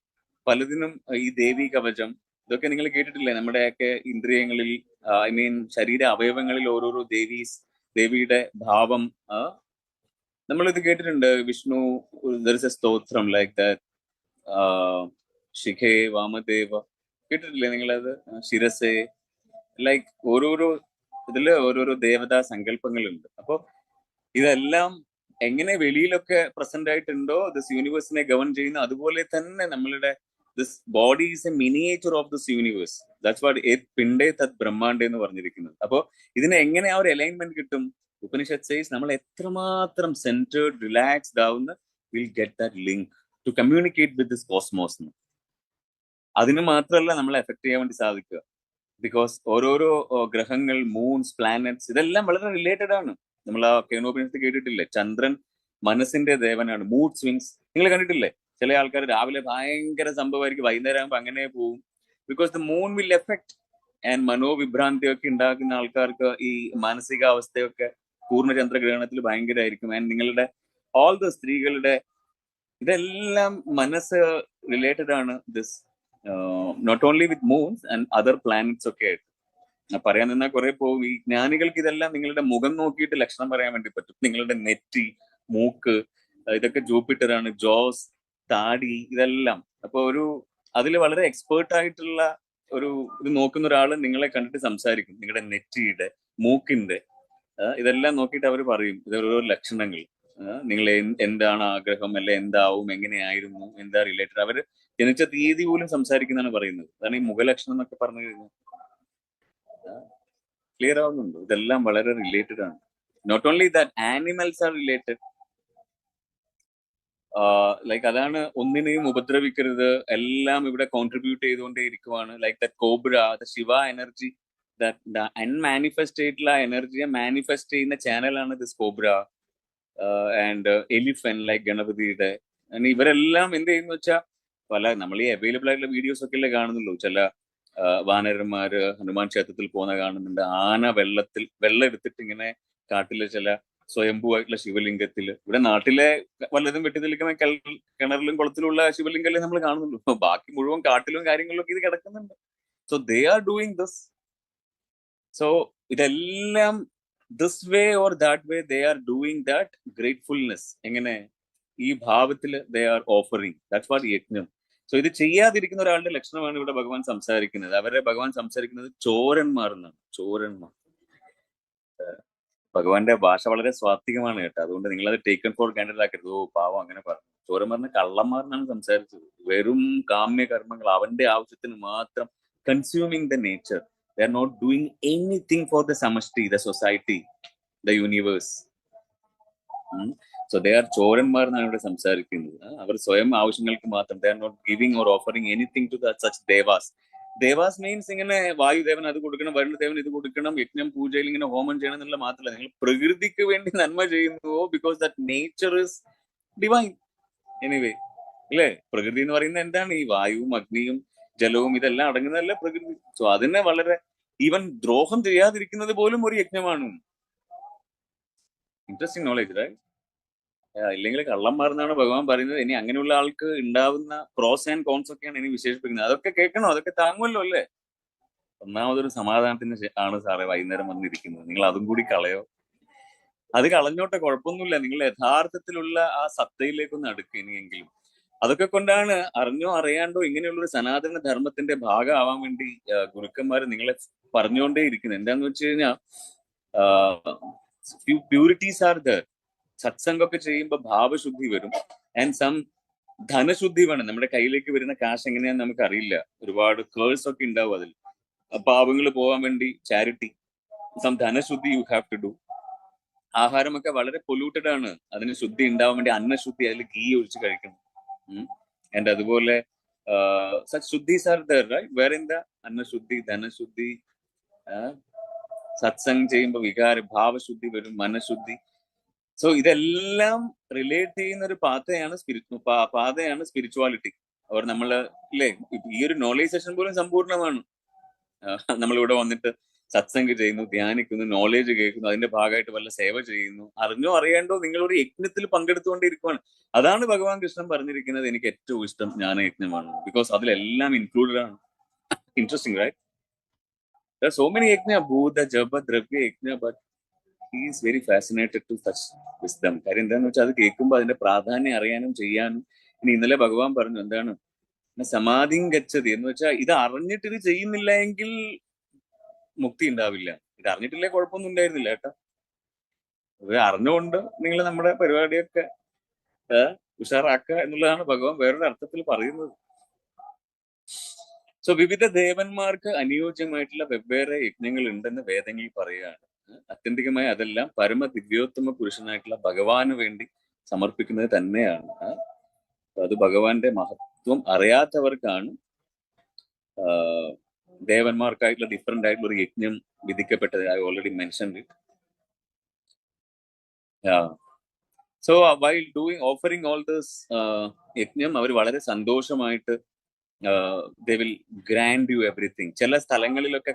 Speaker 1: പലതിനും ഈ ദേവി കവചം ഇതൊക്കെ നിങ്ങൾ കേട്ടിട്ടില്ലേ? നമ്മുടെയൊക്കെ ഇന്ദ്രിയങ്ങളിൽ, ഐ മീൻ ശരീര അവയവങ്ങളിൽ ഓരോരോ ദേവിയുടെ ഭാവം നമ്മളിത് കേട്ടിട്ടുണ്ട്. വിഷ്ണു there is a സ്തോത്രം ലൈക്ക് ദാറ്റ്, ശിഖേ വാമദേവ, കേട്ടിട്ടില്ലേ നിങ്ങളത്? ശിരസേ, ലൈക്ക് ഓരോരോ ഇതില് ഓരോരോ ദേവതാ സങ്കല്പങ്ങളുണ്ട്. അപ്പൊ ഇതെല്ലാം എങ്ങനെ വെളിയിലൊക്കെ പ്രസന്റ് ആയിട്ടുണ്ടോ ദിസ് യൂണിവേഴ്സിനെ ഗവൺ ചെയ്യുന്ന, അതുപോലെ തന്നെ നമ്മളുടെ this body is A miniature of this universe. That's what ഏത് പിണ്ടേ തത് ബ്രഹ്മാണ്ഡേ എന്ന് പറഞ്ഞിരിക്കുന്നത്. അപ്പൊ ഇതിന് എങ്ങനെ ആ ഒരു അലൈൻമെന്റ് കിട്ടും? ഉപനിഷത്ത് സേസ് നമ്മൾ എത്രമാത്രം സെന്റേർഡ്, റിലാക്സ്ഡ് ആവുന്ന will get that link to communicate with this cosmos. അതിന് മാത്രമല്ല നമ്മളെ എഫക്ട് ചെയ്യാൻ വേണ്ടി സാധിക്കുക. ബിക്കോസ് ഓരോരോ ഗ്രഹങ്ങൾ, മൂൺസ്, പ്ലാനറ്റ്സ് ഇതെല്ലാം വളരെ റിലേറ്റഡ് ആണ്. നമ്മൾ ആ കേനോപനിഷത്ത് കേട്ടിട്ടില്ലേ, ചന്ദ്രൻ മനസ്സിന്റെ ദേവനാണ്. മൂഡ് സ്വിങ്സ് നിങ്ങൾ കണ്ടിട്ടില്ലേ? ചില ആൾക്കാർ രാവിലെ ഭയങ്കര സംഭവമായിരിക്കും, വൈകുന്നേരം ആകുമ്പോൾ അങ്ങനെ പോവും. Because the moon will effect. And മനോവിഭ്രാന്തിയൊക്കെ ഉണ്ടാക്കുന്ന ആൾക്കാർക്ക് ഈ മാനസികാവസ്ഥയൊക്കെ പൂർണ്ണചന്ദ്രഗ്രഹണത്തിൽ ഭയങ്കരമായിരിക്കും. ആൻഡ് നിങ്ങളുടെ ഓൾ ദ സ്ത്രീകളുടെ ഇതെല്ലാം മനസ്സ് റിലേറ്റഡ് ആണ്. This not only with moons and other planets ഒക്കെ ആയിട്ട് പറയാൻ നിന്നാൽ കുറെ പോകും. ഈ ജ്ഞാനികൾക്ക് ഇതെല്ലാം നിങ്ങളുടെ മുഖം നോക്കിയിട്ട് ലക്ഷണം പറയാൻ വേണ്ടി പറ്റും. നിങ്ങളുടെ നെറ്റി, മൂക്ക്, ഇതൊക്കെ ജൂപ്പിറ്റർ ആണ്, ജോസ്, താടി, ഇതെല്ലാം. അപ്പൊ ഒരു അതിൽ വളരെ എക്സ്പേർട്ട് ആയിട്ടുള്ള ഒരു ഇത് നോക്കുന്ന ഒരാൾ നിങ്ങളെ കണ്ടിട്ട് സംസാരിക്കും. നിങ്ങളുടെ നെറ്റിയുടെ, മൂക്കിന്റെ ഇതെല്ലാം നോക്കിയിട്ട് അവർ പറയും ഇതൊരോ ലക്ഷണങ്ങൾ. നിങ്ങൾ എന്താണ് ആഗ്രഹം, അല്ലെ എന്താവും, എങ്ങനെയായിരുന്നു, എന്താ റിലേറ്റഡ്, അവര് ജനിച്ച തീയതി പോലും സംസാരിക്കുന്നതാണ് പറയുന്നത്. അതാണ് ഈ മുഖലക്ഷണം എന്നൊക്കെ പറഞ്ഞു കഴിഞ്ഞാൽ. ക്ലിയർ ആവുന്നുണ്ടോ? ഇതെല്ലാം വളരെ റിലേറ്റഡ് ആണ്. Not only that, animals are related. Like അതാണ്, ഒന്നിനെയും ഉപദ്രവിക്കരുത്, എല്ലാം ഇവിടെ കോൺട്രിബ്യൂട്ട് ചെയ്തുകൊണ്ടേ ഇരിക്കുവാണ്. Like the cobra, the Shiva energy, the unmanifest ആയിട്ടുള്ള എനർജിയെ മാനിഫെസ്റ്റ് ചെയ്യുന്ന ചാനലാണ് this cobra and elephant, like ഗണപതിയുടെ. ഇവരെല്ലാം എന്ത് ചെയ്യുന്ന വെച്ചാൽ പല നമ്മൾ ഈ അവൈലബിൾ ആയിട്ടുള്ള വീഡിയോസ് ഒക്കെ അല്ലേ കാണുന്നുള്ളൂ. ചില വാനരന്മാര് ഹനുമാൻ ക്ഷേത്രത്തിൽ പോകുന്ന കാണുന്നുണ്ട്. ആന വെള്ളം എടുത്തിട്ട് ഇങ്ങനെ കാട്ടിലെ ചില സ്വയംഭൂവായിട്ടുള്ള ശിവലിംഗത്തില്, ഇവിടെ നാട്ടിലെ വല്ലതും വെട്ടി തെളിക്കുന്ന കിണറിലും കുളത്തിലുള്ള ശിവലിംഗല്ലേ നമ്മൾ കാണുന്നുള്ളൂ. ബാക്കി മുഴുവൻ കാട്ടിലും കാര്യങ്ങളിലും ഇത് കിടക്കുന്നുണ്ട്. So they are doing this. So ഇതെല്ലാം this way or that way they are doing that gratefulness. എങ്ങനെ? ഈ ഭാവത്തിൽ they are offering. That's what യജ്ഞം. സോ ഇത് ചെയ്യാതിരിക്കുന്ന ഒരാളുടെ ലക്ഷണമാണ് ഇവിടെ ഭഗവാൻ സംസാരിക്കുന്നത്. അവരെ ഭഗവാൻ സംസാരിക്കുന്നത് ചോരന്മാർ എന്നാണ്. ചോരന്മാർ. ഭഗവാന്റെ ഭാഷ വളരെ സ്വാത്വികമാണ് കേട്ടോ. അതുകൊണ്ട് നിങ്ങൾ അത് ടേക്കൺ ഫോർ ഗ്രാൻഡഡ് ആക്കരുത്. ഓ പാവം അങ്ങനെ പറഞ്ഞു. ചോരന്മാറിന് കള്ളന്മാറിനാണ് സംസാരിച്ചത്. വെറും കാമ്യ കർമ്മങ്ങൾ അവന്റെ ആവശ്യത്തിന് മാത്രം, consuming the nature. They are not doing anything for the സമഷ്ടി, the society, the universe. So they are ചോരന്മാർ എന്നാണ് ഇവിടെ സംസാരിക്കുന്നത്. അവർ സ്വയം ആവശ്യങ്ങൾക്ക് മാത്രം, they are not giving or offering anything to such devas. Devas means ഇങ്ങനെ വായുദേവൻ അത് കൊടുക്കണം, വരുണദേവൻ ഇത് കൊടുക്കണം, യജ്ഞം പൂജയിൽ ഇങ്ങനെ ഹോമം ചെയ്യണം എന്നുള്ള മാത്രമല്ല, നിങ്ങൾ പ്രകൃതിക്ക് വേണ്ടി നന്മ ചെയ്യുന്നുവോ, because that nature is divine anyway. അല്ലേ? പ്രകൃതി എന്ന് പറയുന്നത് എന്താണ്? ഈ വായുവും അഗ്നിയും ജലവും ഇതെല്ലാം അടങ്ങുന്നതല്ല പ്രകൃതി. സോ അതിനെ വളരെ ഈവൻ ദ്രോഹം ചെയ്യാതിരിക്കുന്നത് പോലും ഒരു യജ്ഞമാണ്. Interesting knowledge, right? ഇല്ലെങ്കിൽ കള്ളന്മാരെന്നാണ് ഭഗവാൻ പറയുന്നത്. ഇനി അങ്ങനെയുള്ള ആൾക്ക് ഉണ്ടാവുന്ന പ്രോസ് ആൻഡ് കോൺസ് ഒക്കെയാണ് ഇനി വിശേഷിപ്പിക്കുന്നത്. അതൊക്കെ കേൾക്കണോ? അതൊക്കെ താങ്ങുമല്ലോ അല്ലേ? ഒന്നാമതൊരു സമാധാനത്തിന് ആണ് സാറേ വൈകുന്നേരം വന്നിരിക്കുന്നത്. നിങ്ങൾ അതും കൂടി കളയോ? അത് കളഞ്ഞോട്ടെ, കുഴപ്പമൊന്നുമില്ല. നിങ്ങൾ യഥാർത്ഥത്തിലുള്ള ആ സത്തയിലേക്കൊന്ന് അടുക്കുക ഇനിയെങ്കിലും. അതൊക്കെ കൊണ്ടാണ് അറിഞ്ഞോ അറിയാണ്ടോ ഇങ്ങനെയുള്ളൊരു സനാതന ധർമ്മത്തിന്റെ ഭാഗമാവാൻ വേണ്ടി ഗുരുക്കന്മാർ നിങ്ങളെ പറഞ്ഞുകൊണ്ടേ ഇരിക്കുന്നത്. എന്താന്ന് വെച്ച് കഴിഞ്ഞാൽ പ്യൂരിറ്റീസ് ആർ ദർ. സത്സംഗമൊക്കെ ചെയ്യുമ്പോൾ ഭാവശുദ്ധി വരും. ആൻഡ് സം ധനശുദ്ധി വേണം. നമ്മുടെ കയ്യിലേക്ക് വരുന്ന കാശ് എങ്ങനെയാന്ന് നമുക്ക് അറിയില്ല. ഒരുപാട് കേഴ്സ് ഒക്കെ ഉണ്ടാവും അതിൽ. പാവങ്ങൾ പോകാൻ വേണ്ടി ചാരിറ്റി, സം ധനശുദ്ധി യു ഹാവ് ടു ഡു. ആഹാരമൊക്കെ വളരെ പൊല്യൂട്ടഡ് ആണ്. അതിന് ശുദ്ധി ഉണ്ടാവാൻ വേണ്ടി അന്നശുദ്ധി, അതിൽ ഗീ ഒഴിച്ച് കഴിക്കണം. ആൻഡ് അതുപോലെ ശുദ്ധീസ് ആർ ദർ, റൈറ്റ്? വേറെ എന്താ? അന്നശുദ്ധി, ധനശുദ്ധി. സത്സംഗം ചെയ്യുമ്പോൾ ഭാവശുദ്ധി വരും, മനഃശുദ്ധി. സോ ഇതെല്ലാം റിലേറ്റ് ചെയ്യുന്ന ഒരു പാതയാണ് സ്പിരിച്വാലിറ്റി. അവർ നമ്മള് ഇല്ലേ, ഈ ഒരു നോളേജ് സെഷൻ പോലും സമ്പൂർണ്ണമാണ്. നമ്മളിവിടെ വന്നിട്ട് സത്സംഗം ചെയ്യുന്നു, ധ്യാനിക്കുന്നു, നോളേജ് കേൾക്കുന്നു, അതിന്റെ ഭാഗമായിട്ട് വല്ല സേവ ചെയ്യുന്നു. അറിഞ്ഞോ അറിയാണ്ടോ നിങ്ങളൊരു യജ്ഞത്തിൽ പങ്കെടുത്തുകൊണ്ടിരിക്കുകയാണ്. അതാണ് ഭഗവാൻ കൃഷ്ണൻ പറഞ്ഞിരിക്കുന്നത് എനിക്ക് ഏറ്റവും ഇഷ്ടം ജ്ഞാനയജ്ഞമാണ്. ബിക്കോസ് അതിലെല്ലാം ഇൻക്ലൂഡഡ് ആണ്. Interesting, right? There are so many yajna, bhuta, japa, dravya yajna, but he is very fascinated to such wisdom. കാര്യം എന്താന്ന് വെച്ചാൽ അത് കേൾക്കുമ്പോൾ അതിന്റെ പ്രാധാന്യം അറിയാനും ചെയ്യാനും. ഇനി ഇന്നലെ ഭഗവാൻ പറഞ്ഞു എന്താണ് സമാധിം ഗച്ഛതി എന്ന് വെച്ചാൽ, ഇത് അറിഞ്ഞിട്ട് ഇത് ചെയ്യുന്നില്ല എങ്കിൽ മുക്തി ഉണ്ടാവില്ല. ഇത് അറിഞ്ഞിട്ടില്ലേ കുഴപ്പമൊന്നും ഉണ്ടായിരുന്നില്ല കേട്ടോ. ഇത് അറിഞ്ഞുകൊണ്ട് നിങ്ങൾ നമ്മുടെ പരിപാടിയൊക്കെ ഉഷാറാക്കുക എന്നുള്ളതാണ് ഭഗവാൻ വേറൊരു അർത്ഥത്തിൽ പറയുന്നത്. സോ വിവിധ ദേവന്മാർക്ക് അനുയോജ്യമായിട്ടുള്ള വെവ്വേറെ യജ്ഞങ്ങൾ ഉണ്ടെന്ന് വേദങ്ങളിൽ പറയുകയാണ്. അത്യന്തികമായി അതെല്ലാം പരമ ദിവ്യോത്തമ പുരുഷനായിട്ടുള്ള ഭഗവാന് വേണ്ടി സമർപ്പിക്കുന്നത് തന്നെയാണ്. അത് ഭഗവാന്റെ മഹത്വം അറിയാത്തവർക്കാണ് ദേവന്മാർക്കായിട്ടുള്ള ഡിഫറെന്റ് ആയിട്ടുള്ള ഒരു യജ്ഞം വിധിക്കപ്പെട്ടത്. I already mentioned it. So while doing offering all this യജ്ഞം അവർ വളരെ സന്തോഷമായിട്ട് they will grant you everything. ചില സ്ഥലങ്ങളിലൊക്കെ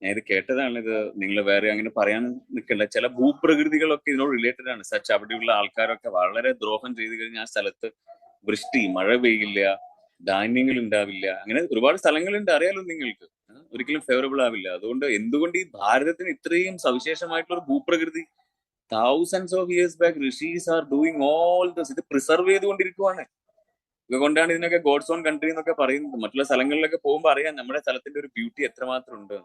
Speaker 1: ഞാൻ ഇത് കേട്ടതാണ്, ഇത് നിങ്ങൾ വേറെ അങ്ങനെ പറയാൻ നിൽക്കണ്ട. ചില ഭൂപ്രകൃതികളൊക്കെ ഇതിനോട് റിലേറ്റഡ് ആണ്. സച്ച് അവിടെയുള്ള ആൾക്കാരൊക്കെ വളരെ ദ്രോഹം ചെയ്തു കഴിഞ്ഞാൽ ആ സ്ഥലത്ത് വൃഷ്ടി, മഴ പെയ്യില്ല, ധാന്യങ്ങൾ ഉണ്ടാവില്ല. അങ്ങനെ ഒരുപാട് സ്ഥലങ്ങളുണ്ട്, അറിയാലോ നിങ്ങൾക്ക്. ഒരിക്കലും ഫേവറബിൾ ആവില്ല. അതുകൊണ്ട് എന്തുകൊണ്ട് ഈ ഭാരതത്തിന് ഇത്രയും സവിശേഷമായിട്ടുള്ള ഒരു ഭൂപ്രകൃതി thousands of years back Rishi's are doing all this. ഇത് പ്രിസർവ് ചെയ്തുകൊണ്ടിരിക്കുവാണ്. ഇതുകൊണ്ടാണ് ഇതിനൊക്കെ ഗോഡ്സ് ഓൺ കൺട്രി എന്നൊക്കെ പറയുന്നത്. മറ്റുള്ള സ്ഥലങ്ങളിലൊക്കെ പോകുമ്പോൾ അറിയാം നമ്മുടെ സ്ഥലത്തിന്റെ ഒരു ബ്യൂട്ടി എത്രമാത്രം ഉണ്ട്.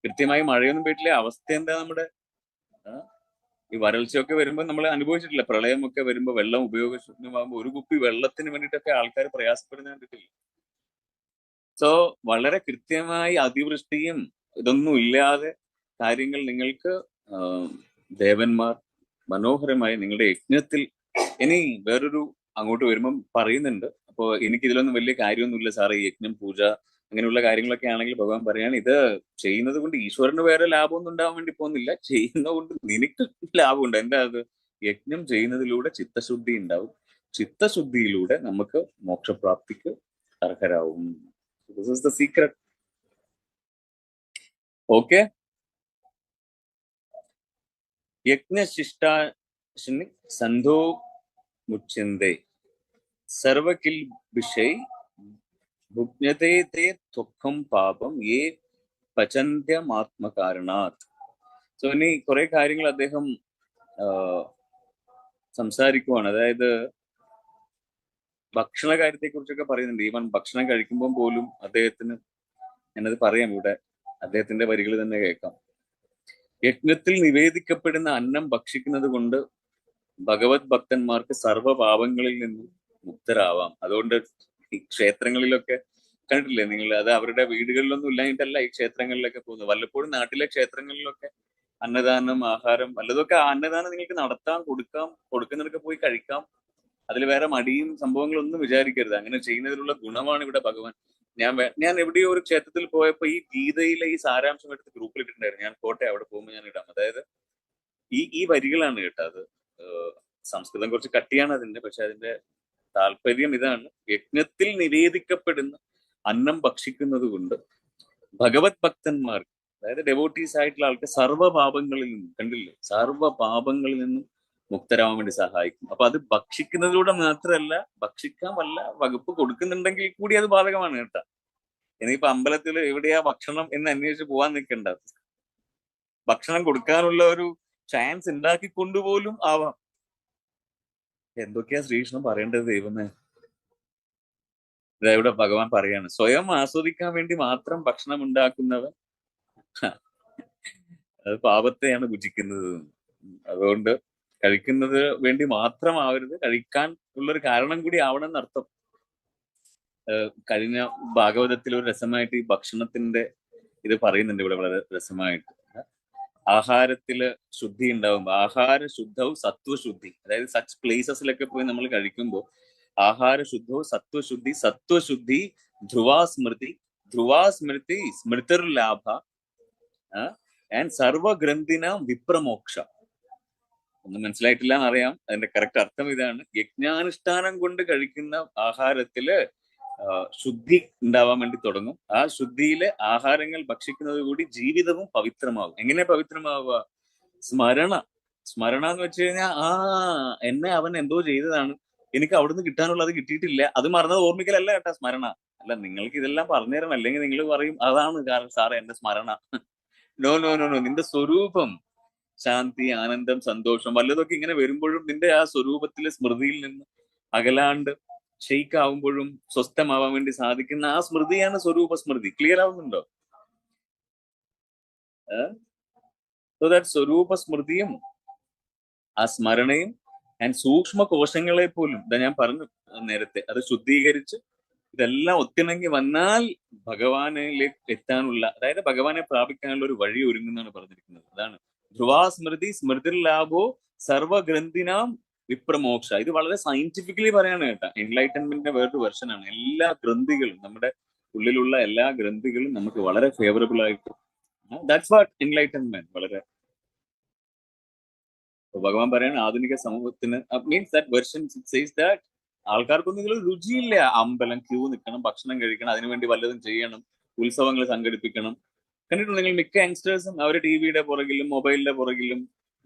Speaker 1: കൃത്യമായി മഴയൊന്നും പോയിട്ടില്ല. അവസ്ഥ എന്താ നമ്മുടെ? ഈ വരൾച്ചയൊക്കെ വരുമ്പോൾ നമ്മൾ അനുഭവിച്ചിട്ടില്ല. പ്രളയമൊക്കെ വരുമ്പോൾ വെള്ളം ഉപയോഗശൂന്യമാകുമ്പോൾ ഒരു കുപ്പി വെള്ളത്തിന് വേണ്ടിയിട്ടൊക്കെ ആൾക്കാർ പ്രയാസപ്പെടുന്ന കണ്ടിട്ടില്ല. സോ വളരെ കൃത്യമായി അതിവൃഷ്ടിയും ഇതൊന്നും ഇല്ലാതെ കാര്യങ്ങൾ നിങ്ങൾക്ക് ദേവന്മാർ മനോഹരമായി നിങ്ങളുടെ യജ്ഞത്തിൽ. ഇനി വേറൊരു അങ്ങോട്ട് വരുമ്പം പറയുന്നുണ്ട്. അപ്പോൾ എനിക്ക് ഇതിലൊന്നും വലിയ കാര്യമൊന്നുമില്ല സാറേ, ഈ യജ്ഞം, പൂജ അങ്ങനെയുള്ള കാര്യങ്ങളൊക്കെ ആണെങ്കിൽ ഭഗവാൻ പറയാണ്, ഇത് ചെയ്യുന്നത് കൊണ്ട് ഈശ്വരന് വേറെ ലാഭമൊന്നും ഉണ്ടാവാൻ വേണ്ടി പോകുന്നില്ല, ചെയ്യുന്നത് കൊണ്ട് നിനക്ക് ലാഭമുണ്ട്. എന്താ അത്? യജ്ഞം ചെയ്യുന്നതിലൂടെ ചിത്തശുദ്ധി ഉണ്ടാവും. ചിത്തശുദ്ധിയിലൂടെ നമുക്ക് മോക്ഷപ്രാപ്തിക്ക് അർഹരാവും. This is the secret. Okay. യജ്ഞശിഷ്ടാശിനി സന്ധോ മുച്യന്തേ സർവകിൽ വിഷയ് ഭുജ്ഞതേ തേ ദുഃഖം പാപം യേ പചന്ത്യമാത്മകാരണാത്. സോ ഇനി കുറെ കാര്യങ്ങൾ അദ്ദേഹം സംസാരിക്കുവാണ്. അതായത് ഭക്ഷണ കാര്യത്തെ കുറിച്ചൊക്കെ പറയുന്നുണ്ട്. ഈവൻ ഭക്ഷണം കഴിക്കുമ്പോൾ പോലും അദ്ദേഹത്തിന്, ഞാനത് പറയാം ഇവിടെ, അദ്ദേഹത്തിന്റെ വരികൾ തന്നെ കേൾക്കാം. യജ്ഞത്തിൽ നിവേദിക്കപ്പെടുന്ന അന്നം ഭക്ഷിക്കുന്നത് കൊണ്ട് ഭഗവത് ഭക്തന്മാർക്ക് സർവ്വപാപങ്ങളിൽ നിന്നും മുക്തരാവാം. അതുകൊണ്ട് ഈ ക്ഷേത്രങ്ങളിലൊക്കെ കണ്ടിട്ടില്ലേ നിങ്ങൾ? അത് അവരുടെ വീടുകളിലൊന്നും ഇല്ലായിട്ടല്ല ഈ ക്ഷേത്രങ്ങളിലൊക്കെ പോകുന്നത്. വല്ലപ്പോഴും നാട്ടിലെ ക്ഷേത്രങ്ങളിലൊക്കെ അന്നദാനം, ആഹാരം, വല്ലതൊക്കെ അന്നദാനം നിങ്ങൾക്ക് നടത്താം, കൊടുക്കാം, കൊടുക്കുന്നവർക്ക് പോയി കഴിക്കാം. അതിൽ വേറെ മടിയും സംഭവങ്ങളൊന്നും വിചാരിക്കരുത്. അങ്ങനെ ചെയ്യുന്നതിലുള്ള ഗുണമാണ് ഇവിടെ ഭഗവാൻ. ഞാൻ എവിടെയോ ഒരു ക്ഷേത്രത്തിൽ പോയപ്പോ ഈ ഗീതയിലെ ഈ സാരാംശം എടുത്ത് ഗ്രൂപ്പിൽ ഇട്ടിട്ടുണ്ടായിരുന്നു. ഞാൻ പോട്ടെ, അവിടെ പോകുമ്പോൾ ഞാൻ ഇടാം. അതായത് ഈ വരികളാണ് കേട്ടോ. അത് സംസ്കൃതം കുറച്ച് കട്ടിയാണ് അതിന്റെ, പക്ഷെ അതിന്റെ താല്പര്യം ഇതാണ്. യജ്ഞത്തിൽ നിവേദിക്കപ്പെടുന്ന അന്നം ഭക്ഷിക്കുന്നത് കൊണ്ട് ഭഗവത് ഭക്തന്മാർക്ക്, അതായത് ഡെവോട്ടീസ് ആയിട്ടുള്ള ആൾക്ക് സർവ്വപാപങ്ങളിൽ നിന്നും, കണ്ടില്ലേ, സർവ്വപാപങ്ങളിൽ നിന്നും മുക്തരാവാൻ വേണ്ടി സഹായിക്കും. അപ്പൊ അത് ഭക്ഷിക്കുന്നതിലൂടെ മാത്രമല്ല, ഭക്ഷിക്കാൻ വല്ല വകുപ്പ് കൊടുക്കുന്നുണ്ടെങ്കിൽ കൂടി അത് ബാധകമാണ് കേട്ടോ. ഇനിയിപ്പോ അമ്പലത്തിൽ എവിടെയാ ഭക്ഷണം എന്ന് അന്വേഷിച്ച് പോവാൻ നിൽക്കണ്ട. ഭക്ഷണം കൊടുക്കാനുള്ള ഒരു ചാൻസ് ഉണ്ടാക്കി കൊണ്ടുപോലും ആവാം. എന്തൊക്കെയാ ശ്രീകൃഷ്ണൻ പറയേണ്ടത് ദൈവമേ. ഇവിടെ ഭഗവാൻ പറയാണ്, സ്വയം ആസ്വദിക്കാൻ വേണ്ടി മാത്രം ഭക്ഷണം ഉണ്ടാക്കുന്നവൻ അത് പാപത്തെയാണ് ഭുജിക്കുന്നത്. അതുകൊണ്ട് കഴിക്കുന്നത് വേണ്ടി മാത്രം ആവരുത്, കഴിക്കാൻ ഉള്ളൊരു കാരണം കൂടി ആവണം എന്നർത്ഥം. കഴിഞ്ഞ ഭാഗവതത്തിൽ ഒരു രസമായിട്ട് ഈ ഭക്ഷണത്തിന്റെ ഇത് പറയുന്നുണ്ട് ഇവിടെ, വളരെ രസമായിട്ട്. ആഹാരത്തില് ശുദ്ധി ഉണ്ടാവുമ്പോ, ആഹാര ശുദ്ധവും സത്വശുദ്ധി, അതായത് സച്ച് പ്ലേസസിലൊക്കെ പോയി നമ്മൾ കഴിക്കുമ്പോൾ ആഹാര ശുദ്ധവും സത്വശുദ്ധി, സത്വശുദ്ധി ധ്രുവാസ്മൃതി, ധ്രുവാസ്മൃതി സ്മൃതിർ ലാഭ ആൻഡ് സർവഗ്രന്ഥിന വിപ്രമോക്ഷ. ഒന്നും മനസ്സിലായിട്ടില്ല എന്നറിയാം. അതിന്റെ കറക്റ്റ് അർത്ഥം ഇതാണ്. യജ്ഞാനുഷ്ഠാനം കൊണ്ട് കഴിക്കുന്ന ആഹാരത്തില് ശുദ്ധി ഉണ്ടാവാൻ വേണ്ടി തുടങ്ങും. ആ ശുദ്ധിയിലെ ആഹാരങ്ങൾ ഭക്ഷിക്കുന്നത് കൂടി ജീവിതവും പവിത്രമാകും. എങ്ങനെ പവിത്രമാവുക? സ്മരണ. സ്മരണ എന്ന് വെച്ച് കഴിഞ്ഞാൽ, എന്നെ അവൻ എന്തോ ചെയ്തതാണ്, എനിക്ക് അവിടുന്ന് കിട്ടാനുള്ളത് കിട്ടിയിട്ടില്ല, അത് മറന്നത് ഓർമ്മിക്കലല്ല കേട്ടാ സ്മരണ. അല്ല, നിങ്ങൾക്ക് ഇതെല്ലാം പറഞ്ഞു തരണം, അല്ലെങ്കിൽ നിങ്ങൾ പറയും അതാണ് കാരണം സാറേ എന്റെ സ്മരണ. നോ നോ നോ നോ, നിന്റെ സ്വരൂപം ശാന്തി, ആനന്ദം, സന്തോഷം വല്ലതൊക്കെ ഇങ്ങനെ വരുമ്പോഴും നിന്റെ ആ സ്വരൂപത്തിലെ സ്മൃതിയിൽ നിന്ന് അകലാണ്ട് ഷെയ്ക്കാവുമ്പോഴും സ്വസ്ഥമാവാൻ വേണ്ടി സാധിക്കുന്ന ആ സ്മൃതിയാണ് സ്വരൂപ സ്മൃതി. ക്ലിയർ ആവുന്നുണ്ടോ? സോ ദാറ്റ് സ്വരൂപ സ്മൃതിയും ആ സ്മരണയും ആൻഡ് സൂക്ഷ്മ കോശങ്ങളെ പോലും, ഇതാ ഞാൻ പറഞ്ഞു നേരത്തെ, അത് ശുദ്ധീകരിച്ച് ഇതെല്ലാം ഒത്തിണങ്ങി വന്നാൽ ഭഗവാനിലേക്ക് എത്താനുള്ള, അതായത് ഭഗവാനെ പ്രാപിക്കാനുള്ള ഒരു വഴി ഒരുങ്ങുന്നതാണ് പറഞ്ഞിരിക്കുന്നത്. അതാണ് ധ്രുവാസ്മൃതി സ്മൃതിർ ലാഭോ സർവഗ്രന്ഥിനാം വിപ്രമോക്ഷ. ഇത് വളരെ സയന്റിഫിക്കലി പറയാണ് കേട്ടാ. എൻലൈറ്റൻമെന്റിന്റെ വേറൊരു വെർഷനാണ്. എല്ലാ ഗ്രന്ഥികളും, നമ്മുടെ ഉള്ളിലുള്ള എല്ലാ ഗ്രന്ഥികളും നമുക്ക് വളരെ ഫേവറബിൾ ആയിട്ട്, ദാറ്റ്സ് വാട്ട് എൻലൈറ്റൻമെന്റ്. വളരെ ഭഗവാൻ പറയാണ് ആധുനിക സമൂഹത്തിന് means that version says that ആൾക്കാർക്കൊന്നും ഇതിൽ രുചിയില്ല. അമ്പലം ക്യൂ നിൽക്കണം, ഭക്ഷണം കഴിക്കണം, അതിനുവേണ്ടി വല്ലതും ചെയ്യണം, ഉത്സവങ്ങൾ സംഘടിപ്പിക്കണം. കണ്ടിട്ടുണ്ട് നിങ്ങൾ മിക്ക യങ്സ്റ്റേഴ്സും അവര് ടിവിയുടെ പുറകിലും മൊബൈലിന്റെ പുറകിലും.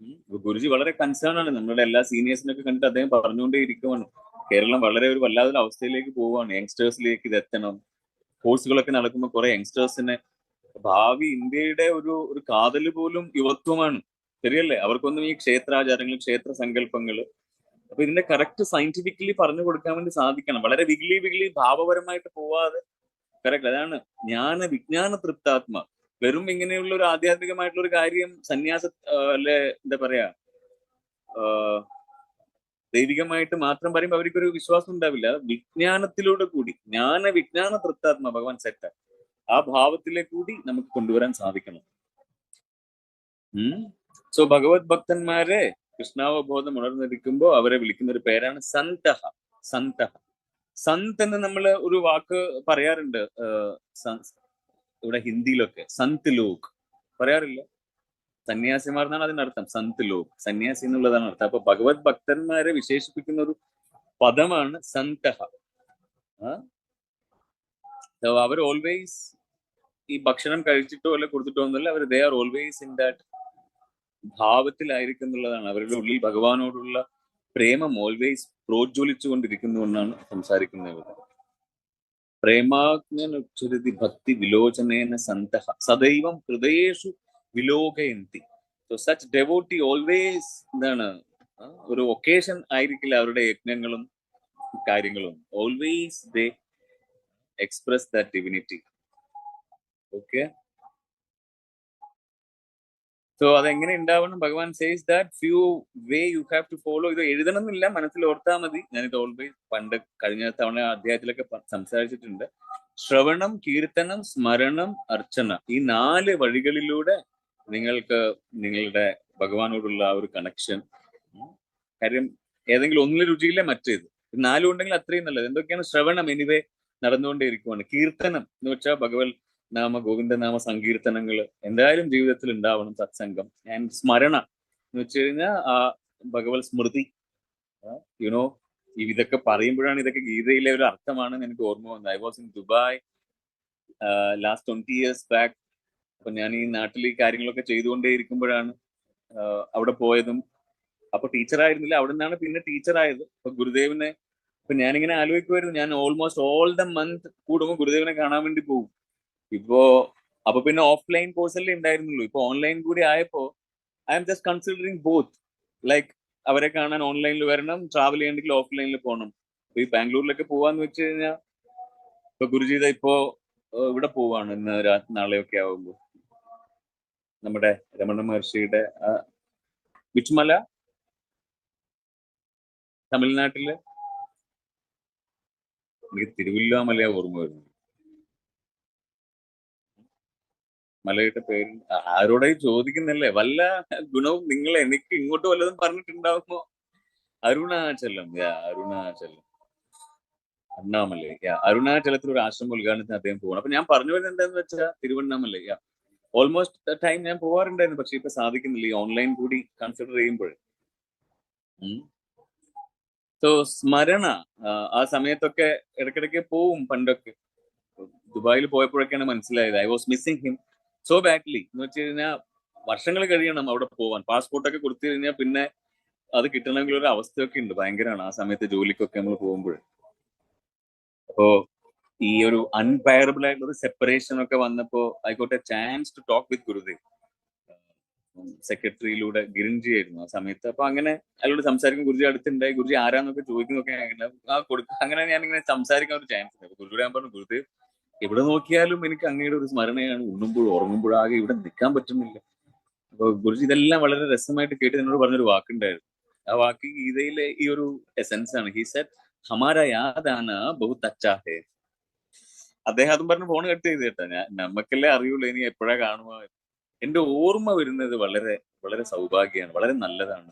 Speaker 1: ഗുരുജി വളരെ കൺസേൺ ആണ്. നമ്മുടെ എല്ലാ സീനിയേഴ്സിനൊക്കെ കണ്ടിട്ട് അദ്ദേഹം പറഞ്ഞുകൊണ്ടേ ഇരിക്കുവാണ്, കേരളം വളരെ ഒരു വല്ലാതൊരു അവസ്ഥയിലേക്ക് പോവുകയാണ്, യങ്സ്റ്റേഴ്സിലേക്ക് ഇത് എത്തണം. കോഴ്സുകളൊക്കെ നടക്കുമ്പോൾ കുറെ യങ്സ്റ്റേഴ്സിനെ, ഭാവി ഇന്ത്യയുടെ ഒരു ഒരു കാതല് പോലും യുവത്വമാണ്. ശരിയല്ലേ? അവർക്കൊന്നും ഈ ക്ഷേത്രാചാരങ്ങൾ, ക്ഷേത്ര സങ്കല്പങ്ങൾ, അപ്പൊ ഇതിന്റെ കറക്റ്റ് സയന്റിഫിക്കലി പറഞ്ഞു കൊടുക്കാൻ വേണ്ടി സാധിക്കണം. വളരെ വികിലി വികിലി ഭാവപരമായിട്ട് പോവാതെ കറക്റ്റ്. അതാണ് ജ്ഞാന വിജ്ഞാന തൃപ്താത്മ. വെറും ഇങ്ങനെയുള്ള ഒരു ആധ്യാത്മികമായിട്ടുള്ള ഒരു കാര്യം സന്യാസ അല്ലെ എന്താ പറയാ ദൈവികമായിട്ട് മാത്രം പറയുമ്പോൾ അവർക്കൊരു വിശ്വാസം ഉണ്ടാവില്ല. വിജ്ഞാനത്തിലൂടെ കൂടി, ജ്ഞാന വിജ്ഞാന തൃപ്താത്മ ഭഗവാൻ സെറ്റ്, ആ ഭാവത്തിലേക്ക് കൂടി നമുക്ക് കൊണ്ടുവരാൻ സാധിക്കണം. സോ ഭഗവത് ഭക്തന്മാരെ കൃഷ്ണാവബോധം ഉണർന്നിരിക്കുമ്പോൾ അവരെ വിളിക്കുന്ന ഒരു പേരാണ് സന്തഹ. സന്തഹ, സന്ത് എന്ന് നമ്മൾ ഒരു വാക്ക് പറയാറുണ്ട് ഇവിടെ ഹിന്ദിയിലൊക്കെ. സന്ത് ലോക് പറയാറില്ല, സന്യാസിമാർ എന്നാണ് അതിനർത്ഥം. സന്ത് ലോക്, സന്യാസി എന്നുള്ളതാണ് അർത്ഥം. അപ്പൊ ഭഗവത് ഭക്തന്മാരെ വിശേഷിപ്പിക്കുന്ന ഒരു പദമാണ് സന്തഹ. അവർ ഓൾവേസ് ഈ ഭക്ഷണം കഴിച്ചിട്ടോ അല്ലെ കൊടുത്തിട്ടോ ഒന്നുമില്ല, അവർ they are always in that ഭാവത്തിലായിരിക്കും എന്നുള്ളതാണ്. അവരുടെ ഉള്ളിൽ ഭഗവാനോടുള്ള പ്രേമം ഓൾവേസ് പ്രോജ്വലിച്ചു കൊണ്ടിരിക്കുന്നു എന്നാണ് സംസാരിക്കുന്നത്. പ്രേമാജ്ഞനുച്ചരിതി ഭക്തി വിലോചനേന സന്തഹ സദൈവം ഹൃദയേഷു വിലോകയന്തി. സോ സച്ച് ഡെവോട്ടി ഓൾവേസ് എന്താണ്, ഒരു ഒക്കേഷൻ ആയിരിക്കില്ല അവരുടെ യജ്ഞങ്ങളും കാര്യങ്ങളും. Always they express that divinity. Okay, so അതെങ്ങനെ ഉണ്ടാവണം? Bhagavan says that few way you have to follow. ഇത് എഴുതണം എന്നില്ല, മനസ്സിൽ ഓർത്താൽ മതി. ഞാനിത് ഓൾവേസ് പണ്ട് കഴിഞ്ഞ തവണ അധ്യായത്തിലൊക്കെ സംസാരിച്ചിട്ടുണ്ട്. ശ്രവണം, കീർത്തനം, സ്മരണം, അർച്ചന, ഈ 4 വഴികളിലൂടെ നിങ്ങൾക്ക് നിങ്ങളുടെ ഭഗവാനോടുള്ള ആ ഒരു കണക്ഷൻ. കാര്യം ഏതെങ്കിലും ഒന്നിൽ രുചിയില്ല, മറ്റേത്. 4 ഉണ്ടെങ്കിൽ അത്രയും നല്ലത്. എന്തൊക്കെയാണ്? ശ്രവണം എനിവേ നടന്നുകൊണ്ടേ ഇരിക്കുവാണ്. കീർത്തനം എന്ന് വെച്ചാൽ ഭഗവത് നാമ ഗോവിന്ദനാമ സങ്കീർത്തനങ്ങൾ എന്തായാലും ജീവിതത്തിൽ ഉണ്ടാവണം, സത്സംഗം. ആൻഡ് സ്മരണ എന്ന് വെച്ച് കഴിഞ്ഞാൽ ആ ഭഗവത് സ്മൃതി. യുനോ, ഇതൊക്കെ പറയുമ്പോഴാണ് ഇതൊക്കെ ഗീതയിലെ ഒരു അർത്ഥമാണെന്ന് എനിക്ക് ഓർമ്മ വന്നത്. I was in Dubai last 20 years back. അപ്പൊ ഞാൻ ഈ നാട്ടിൽ ഈ കാര്യങ്ങളൊക്കെ ചെയ്തുകൊണ്ടേ ഇരിക്കുമ്പോഴാണ് അവിടെ പോയതും. അപ്പൊ ടീച്ചറായിരുന്നില്ല, അവിടെ നിന്നാണ് പിന്നെ ടീച്ചറായത്. അപ്പൊ ഗുരുദേവനെ ഇപ്പൊ ഞാനിങ്ങനെ ആലോചിക്കുമായിരുന്നു, ഞാൻ ഓൾമോസ്റ്റ് ഓൾ ദ മന്ത് കൂടുമ്പോൾ ഗുരുദേവനെ കാണാൻ വേണ്ടി പോകും. ഇപ്പോ അപ്പൊ പിന്നെ ഓഫ്ലൈൻ കോഴ്സല്ലേ ഉണ്ടായിരുന്നുള്ളൂ. ഇപ്പൊ ഓൺലൈൻ കൂടി ആയപ്പോ I am just considering both. Like അവരെ കാണാൻ ഓൺലൈനിൽ വരണം, ട്രാവൽ ചെയ്യണമെങ്കിൽ ഓഫ്ലൈനിൽ പോകണം. ഇപ്പൊ ഈ ബാംഗ്ലൂരിലൊക്കെ പോവാന്ന് വെച്ച് കഴിഞ്ഞാൽ ഇപ്പൊ ഗുരുജീത ഇപ്പോ ഇവിടെ പോവാണ്, ഇന്ന് നാളെയൊക്കെ ആവുമ്പോ നമ്മുടെ രമണ മഹർഷിയുടെ വിച്ചുമല, തമിഴ്നാട്ടില്. എനിക്ക് തിരുവല്ലാമലയാ ഓർമ്മ വരുന്നത്. മലയുടെ പേര് ആരോടായി ചോദിക്കുന്നില്ലേ? വല്ല ഗുണവും നിങ്ങൾ എനിക്ക് ഇങ്ങോട്ട് വല്ലതും പറഞ്ഞിട്ടുണ്ടാവുമോ? അരുണാചലം, അരുണാചലം, അണ്ണാമലൈ. അരുണാചലത്തിൽ ഒരു ആശ്രമം ഉദ്ഘാടനത്തിന് അദ്ദേഹം പോകണം. അപ്പൊ ഞാൻ പറഞ്ഞു വരുന്നത് എന്താന്ന് വെച്ചാൽ തിരുവണ്ണാമലൈ. ഓൾമോസ്റ്റ് ടൈം ഞാൻ പോവാറുണ്ടായിരുന്നു, പക്ഷെ ഇപ്പൊ സാധിക്കുന്നില്ല, ഈ ഓൺലൈൻ കൂടി കൺസിഡർ ചെയ്യുമ്പോൾ. സോ സ്മരണ ആ സമയത്തൊക്കെ ഇടയ്ക്കിടയ്ക്ക് പോവും. പണ്ടൊക്കെ ദുബായിൽ പോയപ്പോഴൊക്കെയാണ് മനസ്സിലായത് I was missing him so badly. എന്ന് വെച്ച് കഴിഞ്ഞാൽ വർഷങ്ങൾ കഴിയണം അവിടെ പോവാൻ. പാസ്പോർട്ടൊക്കെ കൊടുത്തു കഴിഞ്ഞാൽ പിന്നെ അത് കിട്ടണമെങ്കിൽ ഒരു അവസ്ഥയൊക്കെ ഉണ്ട്, ഭയങ്കരമാണ് ആ സമയത്ത് ജോലിക്കൊക്കെ നമ്മൾ പോകുമ്പോൾ. അപ്പോ ഈ ഒരു അൺബയറബിൾ ആയിട്ടുള്ള ഒരു സെപ്പറേഷൻ ഒക്കെ വന്നപ്പോ I got a chance to talk with Gurudev. സെക്രട്ടറിയിലൂടെ ഗിരിഞ്ചി ആയിരുന്നു ആ സമയത്ത്. അപ്പൊ അങ്ങനെ അയാളോട് സംസാരിക്കും. ഗുരുജി അടുത്തുണ്ടായി, ഗുരുജി ആരാന്നൊക്കെ ചോദിക്കുന്നൊക്കെ അങ്ങനെ ഞാനിങ്ങനെ സംസാരിക്കാൻ ഒരു ചാൻസ് ഉണ്ട്. ഗുരുജി ഞാൻ പറഞ്ഞു, ഗുരുദേവ് എവിടെ നോക്കിയാലും എനിക്ക് അങ്ങയുടെ ഒരു സ്മരണയാണ്, ഉണ്ണുമ്പോഴും ഉറങ്ങുമ്പോഴും ആകെ ഇവിടെ നിൽക്കാൻ പറ്റുന്നില്ല. അപ്പൊ ഗുരുജി ഇതെല്ലാം വളരെ രസമായിട്ട് കേട്ട് എന്നോട് പറഞ്ഞൊരു വാക്കുണ്ടായിരുന്നു. ആ വാക്ക് ഗീതയിലെ ഈ ഒരു എസെൻസ് ആണ്. ഹി സെഡ് ഹമാര യാദാന ബഹുത് അച്ഛാ ഹേ. അദ്ദേഹം അതും പറഞ്ഞ് ഫോൺ കട്ട് ചെയ്ത് കേട്ടാ. നമുക്കല്ലേ അറിയുള്ളൂ ഇനി എപ്പോഴാ കാണുക. എന്റെ ഓർമ്മ വരുന്നത് വളരെ വളരെ സൗഭാഗ്യമാണ്, വളരെ നല്ലതാണ്.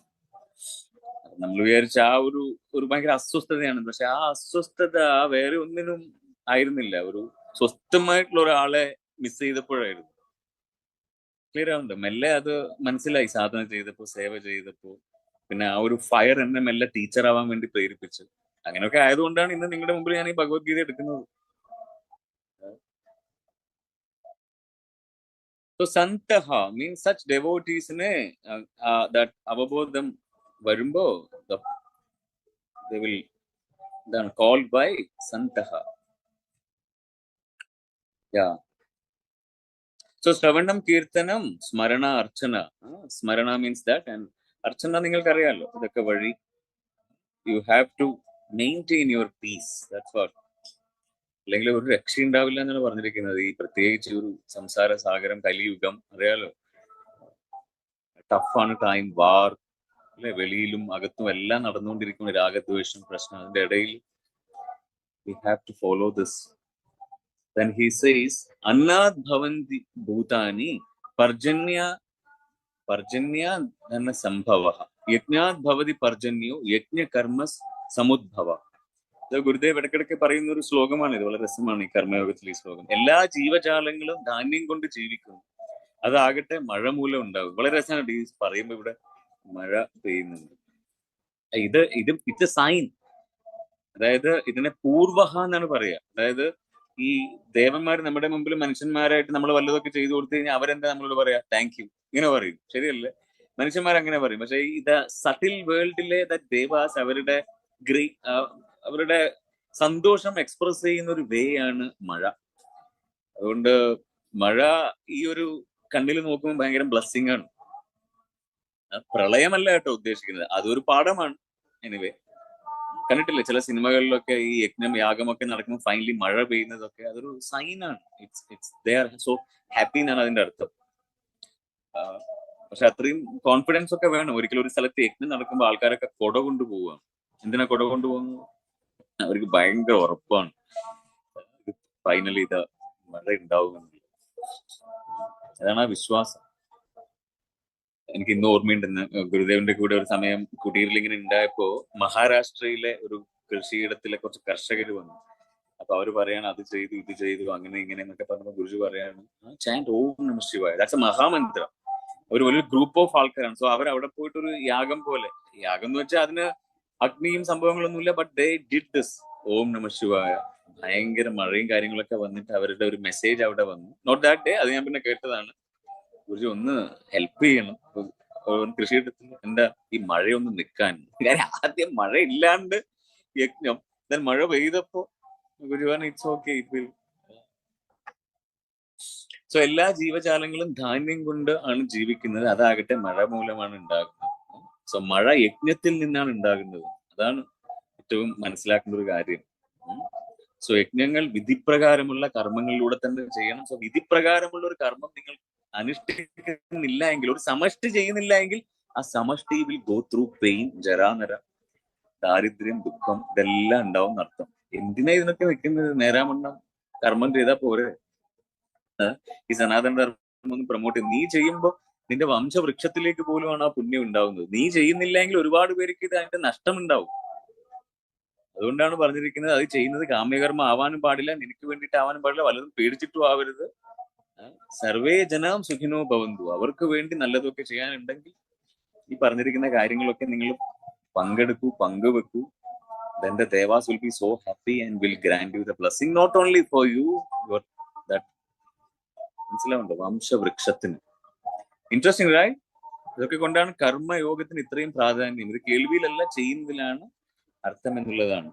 Speaker 1: നമ്മൾ വിചാരിച്ച ആ ഒരു ഭയങ്കര അസ്വസ്ഥതയാണ്, പക്ഷെ ആ അസ്വസ്ഥത വേറെ ഒന്നിനും ആയിരുന്നില്ല. ഒരു സ്വസ്ഥമായിട്ടുള്ള ഒരാളെ മിസ് ചെയ്തപ്പോഴായിരുന്നു. ക്ലിയർ ആവുന്നുണ്ട്. മെല്ലെ അത് മനസ്സിലായി സാധന ചെയ്തപ്പോ, സേവ ചെയ്തപ്പോ. പിന്നെ ആ ഒരു ഫയർ എന്നെ മെല്ലെ ടീച്ചർ ആവാൻ വേണ്ടി പ്രേരിപ്പിച്ചു. അങ്ങനെയൊക്കെ ആയതുകൊണ്ടാണ് ഇന്ന് നിങ്ങളുടെ മുമ്പിൽ ഞാൻ ഈ ഭഗവത്ഗീത എടുക്കുന്നത്. So Santaha means such devotees that അവബോധം വരുമ്പോ they will then called by Santaha. Yeah. So Shravanam Kirtanam Smarana Archana. Smarana means that, and Archana നിങ്ങൾക്കറിയാലോ ഇതൊക്കെ വഴി you have to maintain your peace. That's what. അല്ലെങ്കിൽ ഒരു രക്ഷ ഉണ്ടാവില്ല എന്നാണ് പറഞ്ഞിരിക്കുന്നത്. ഈ പ്രത്യേകിച്ച് ഒരു സംസാര സാഗരം, കലിയുഗം, അറിയാലോ, ടഫാണ് ടൈം, വാർ അല്ലെ, വെളിയിലും അകത്തും എല്ലാം നടന്നുകൊണ്ടിരിക്കുന്ന രാഗദ്വേഷം പ്രശ്നം. അതിന്റെ ഇടയിൽ we have to follow this. Then he says annad bhavanti bhutani parjanya dhanna sambhavah yajnat bhavati parjanyo yajna karma samudbhava. ഇത് ഗുരുദേവ് ഇടയ്ക്കിടയ്ക്ക് പറയുന്ന ഒരു ശ്ലോകമാണ്. ഇത് വളരെ രസമാണ് ഈ കർമ്മയോഗത്തിൽ ഈ ശ്ലോകം. എല്ലാ ജീവജാലങ്ങളും ധാന്യം കൊണ്ട് ജീവിക്കുന്നു, അതാകട്ടെ മഴ മൂലം ഉണ്ടാകും. വളരെ രസമാണ് ഈ പറയുമ്പോ ഇവിടെ മഴ പെയ്യുന്നുണ്ട്. It's a sign. അതായത് ഇതിനെ പൂർവഹ എന്നാണ് പറയാ. അതായത് ഈ ദേവന്മാർ നമ്മുടെ മുമ്പിൽ മനുഷ്യന്മാരായിട്ട് നമ്മൾ വല്ലതൊക്കെ ചെയ്തു കൊടുത്തു കഴിഞ്ഞാൽ അവരെന്താ നമ്മളോട് പറയാ? താങ്ക് യു, ഇങ്ങനെ പറയും. ശരിയല്ലേ? മനുഷ്യന്മാർ അങ്ങനെ പറയും. പക്ഷെ ഇത് സട്ടിൽ വേൾഡിലെ ദേവാസ് അവരുടെ സന്തോഷം എക്സ്പ്രസ് ചെയ്യുന്ന ഒരു വേ ആണ് മഴ. അതുകൊണ്ട് മഴ ഈ ഒരു കണ്ണിൽ നോക്കുമ്പോൾ ഭയങ്കര ബ്ലെസ്സിങ് ആണ്. പ്രളയമല്ല കേട്ടോ ഉദ്ദേശിക്കുന്നത്, അതൊരു പാഠമാണ്. എനിവേ, കണ്ടിട്ടില്ലേ ചില സിനിമകളിലൊക്കെ ഈ യജ്ഞം യാഗമൊക്കെ നടക്കുമ്പോൾ ഫൈനലി മഴ പെയ്യുന്നതൊക്കെ അതൊരു സൈനാണ്. ദേ ആർ സോ ഹാപ്പി എന്നാണ് അതിന്റെ അർത്ഥം. പക്ഷെ അത്രയും കോൺഫിഡൻസ് ഒക്കെ വേണം. ഒരിക്കലും ഒരു സ്ഥലത്ത് യജ്ഞം നടക്കുമ്പോൾ ആൾക്കാരൊക്കെ കൊട കൊണ്ടുപോവുകയാണ്. എന്തിനാ കൊട കൊണ്ടുപോകുന്നത്? അവർക്ക് ഭയങ്കര ഉറപ്പാണ് ഫൈനലി ഇത് മഴ ഉണ്ടാവുമെന്ന്. അതാണ് ആ വിശ്വാസം. എനിക്ക് ഇന്ന് ഓർമ്മയുണ്ടെന്ന് ഗുരുദേവന്റെ കൂടെ ഒരു സമയം കുടീരിൽ ഇങ്ങനെ ഉണ്ടായപ്പോ മഹാരാഷ്ട്രയിലെ ഒരു കൃഷിയിടത്തിലെ കുറച്ച് കർഷകർ വന്നു. അപ്പൊ അവര് പറയാണ് അത് ചെയ്തു ഇത് ചെയ്തു അങ്ങനെ ഇങ്ങനെ എന്നൊക്കെ പറഞ്ഞപ്പോ ഗുരുജി പറയാണ് ചാൻഡ് ഓം നമഃ ശിവായ. ദാറ്റ്സ് എ മഹാമന്ത്രം. ഒരു വലിയ ഗ്രൂപ്പ് ഓഫ് ആൾക്കാരാണ്. സോ അവർ അവിടെ പോയിട്ട് ഒരു യാഗം പോലെ, യാഗം എന്ന് വെച്ചാൽ അതിന് അഗ്നിയും സംഭവങ്ങളൊന്നുമില്ല, ബട്ട് ദേ ഡിഡ് ദിസ് ഓം നമഃ ശിവായ. ഭയങ്കര മഴയും കാര്യങ്ങളൊക്കെ വന്നിട്ട് അവരുടെ ഒരു മെസ്സേജ് അവിടെ വന്നു. നോട്ട് ദാറ്റ് ഡേ, അത് ഞാൻ പിന്നെ കേട്ടതാണ്. ഗുരുജി ഒന്ന് ഹെൽപ്പ് ചെയ്യണം കൃഷിയിടത്തിൽ, എന്താ ഈ മഴയൊന്ന് നിൽക്കാൻ. കാര്യം ആദ്യം മഴ ഇല്ലാണ്ട് യജ്ഞം, മഴ പെയ്തപ്പോ ഗുരു പറഞ്ഞു it's okay, it will. So എല്ലാ ജീവജാലങ്ങളും ധാന്യം കൊണ്ട് ആണ് ജീവിക്കുന്നത്, അതാകട്ടെ മഴ മൂലമാണ് ഉണ്ടാകുന്നത്. സോ മഴ യജ്ഞത്തിൽ നിന്നാണ് ഉണ്ടാകുന്നത്. അതാണ് ഏറ്റവും മനസ്സിലാക്കുന്ന ഒരു കാര്യം. സോ യജ്ഞങ്ങൾ വിധിപ്രകാരമുള്ള കർമ്മങ്ങളിലൂടെ തന്നെ ചെയ്യണം. സോ വിധിപ്രകാരമുള്ള ഒരു കർമ്മം നിങ്ങൾ അനുഷ്ഠിക്കുന്നില്ല എങ്കിൽ, ഒരു സമഷ്ടി ചെയ്യുന്നില്ല എങ്കിൽ, ആ സമഷ്ടി വിൽ ഗോ ത്രൂ പെയിൻ, ജരാനര, ദാരിദ്ര്യം, ദുഃഖം, ഇതെല്ലാം ഉണ്ടാവും എന്നർത്ഥം. എന്തിനാ ഇതിനൊക്കെ വെക്കുന്നത്? നേരാമണ്ണം കർമ്മം ചെയ്താൽ പോരെ. ഈ സനാതന ധർമ്മം ഒന്ന് പ്രൊമോട്ട് ചെയ്യും. നീ ചെയ്യുമ്പോ നിന്റെ വംശവൃക്ഷത്തിലേക്ക് പോലുമാണ് ആ പുണ്യം ഉണ്ടാവുന്നത്. നീ ചെയ്യുന്നില്ല എങ്കിൽ ഒരുപാട് പേർക്ക് ഇത് അതിന്റെ നഷ്ടം ഉണ്ടാവും. അതുകൊണ്ടാണ് പറഞ്ഞിരിക്കുന്നത് അത് ചെയ്യുന്നത് കാമ്യകർമ്മം ആവാനും പാടില്ല, നിനക്ക് വേണ്ടിയിട്ട് ആവാനും പാടില്ല, വല്ലതും പേടിച്ചിട്ടും ആവരുത്. സർവേ ജനം സുഖിനോ ഭവന്തു. അവർക്ക് വേണ്ടി നല്ലതൊക്കെ ചെയ്യാനുണ്ടെങ്കിൽ ഈ പറഞ്ഞിരിക്കുന്ന കാര്യങ്ങളൊക്കെ നിങ്ങൾ പങ്കെടുക്കൂ, പങ്കുവെക്കൂ. Then the devas will be so happy and will grant you the blessing, not only for you, your that. മനസ്സിലാവുണ്ടോ? വംശവൃക്ഷത്തിന്. Interesting right? ഇതൊക്കെ കൊണ്ടാണ് കർമ്മയോഗത്തിന് ഇത്രയും പ്രാധാന്യം. ഇത് കേൾവിയിലല്ല, ചെയ്യുന്നതിലാണ് അർത്ഥം എന്നുള്ളതാണ്.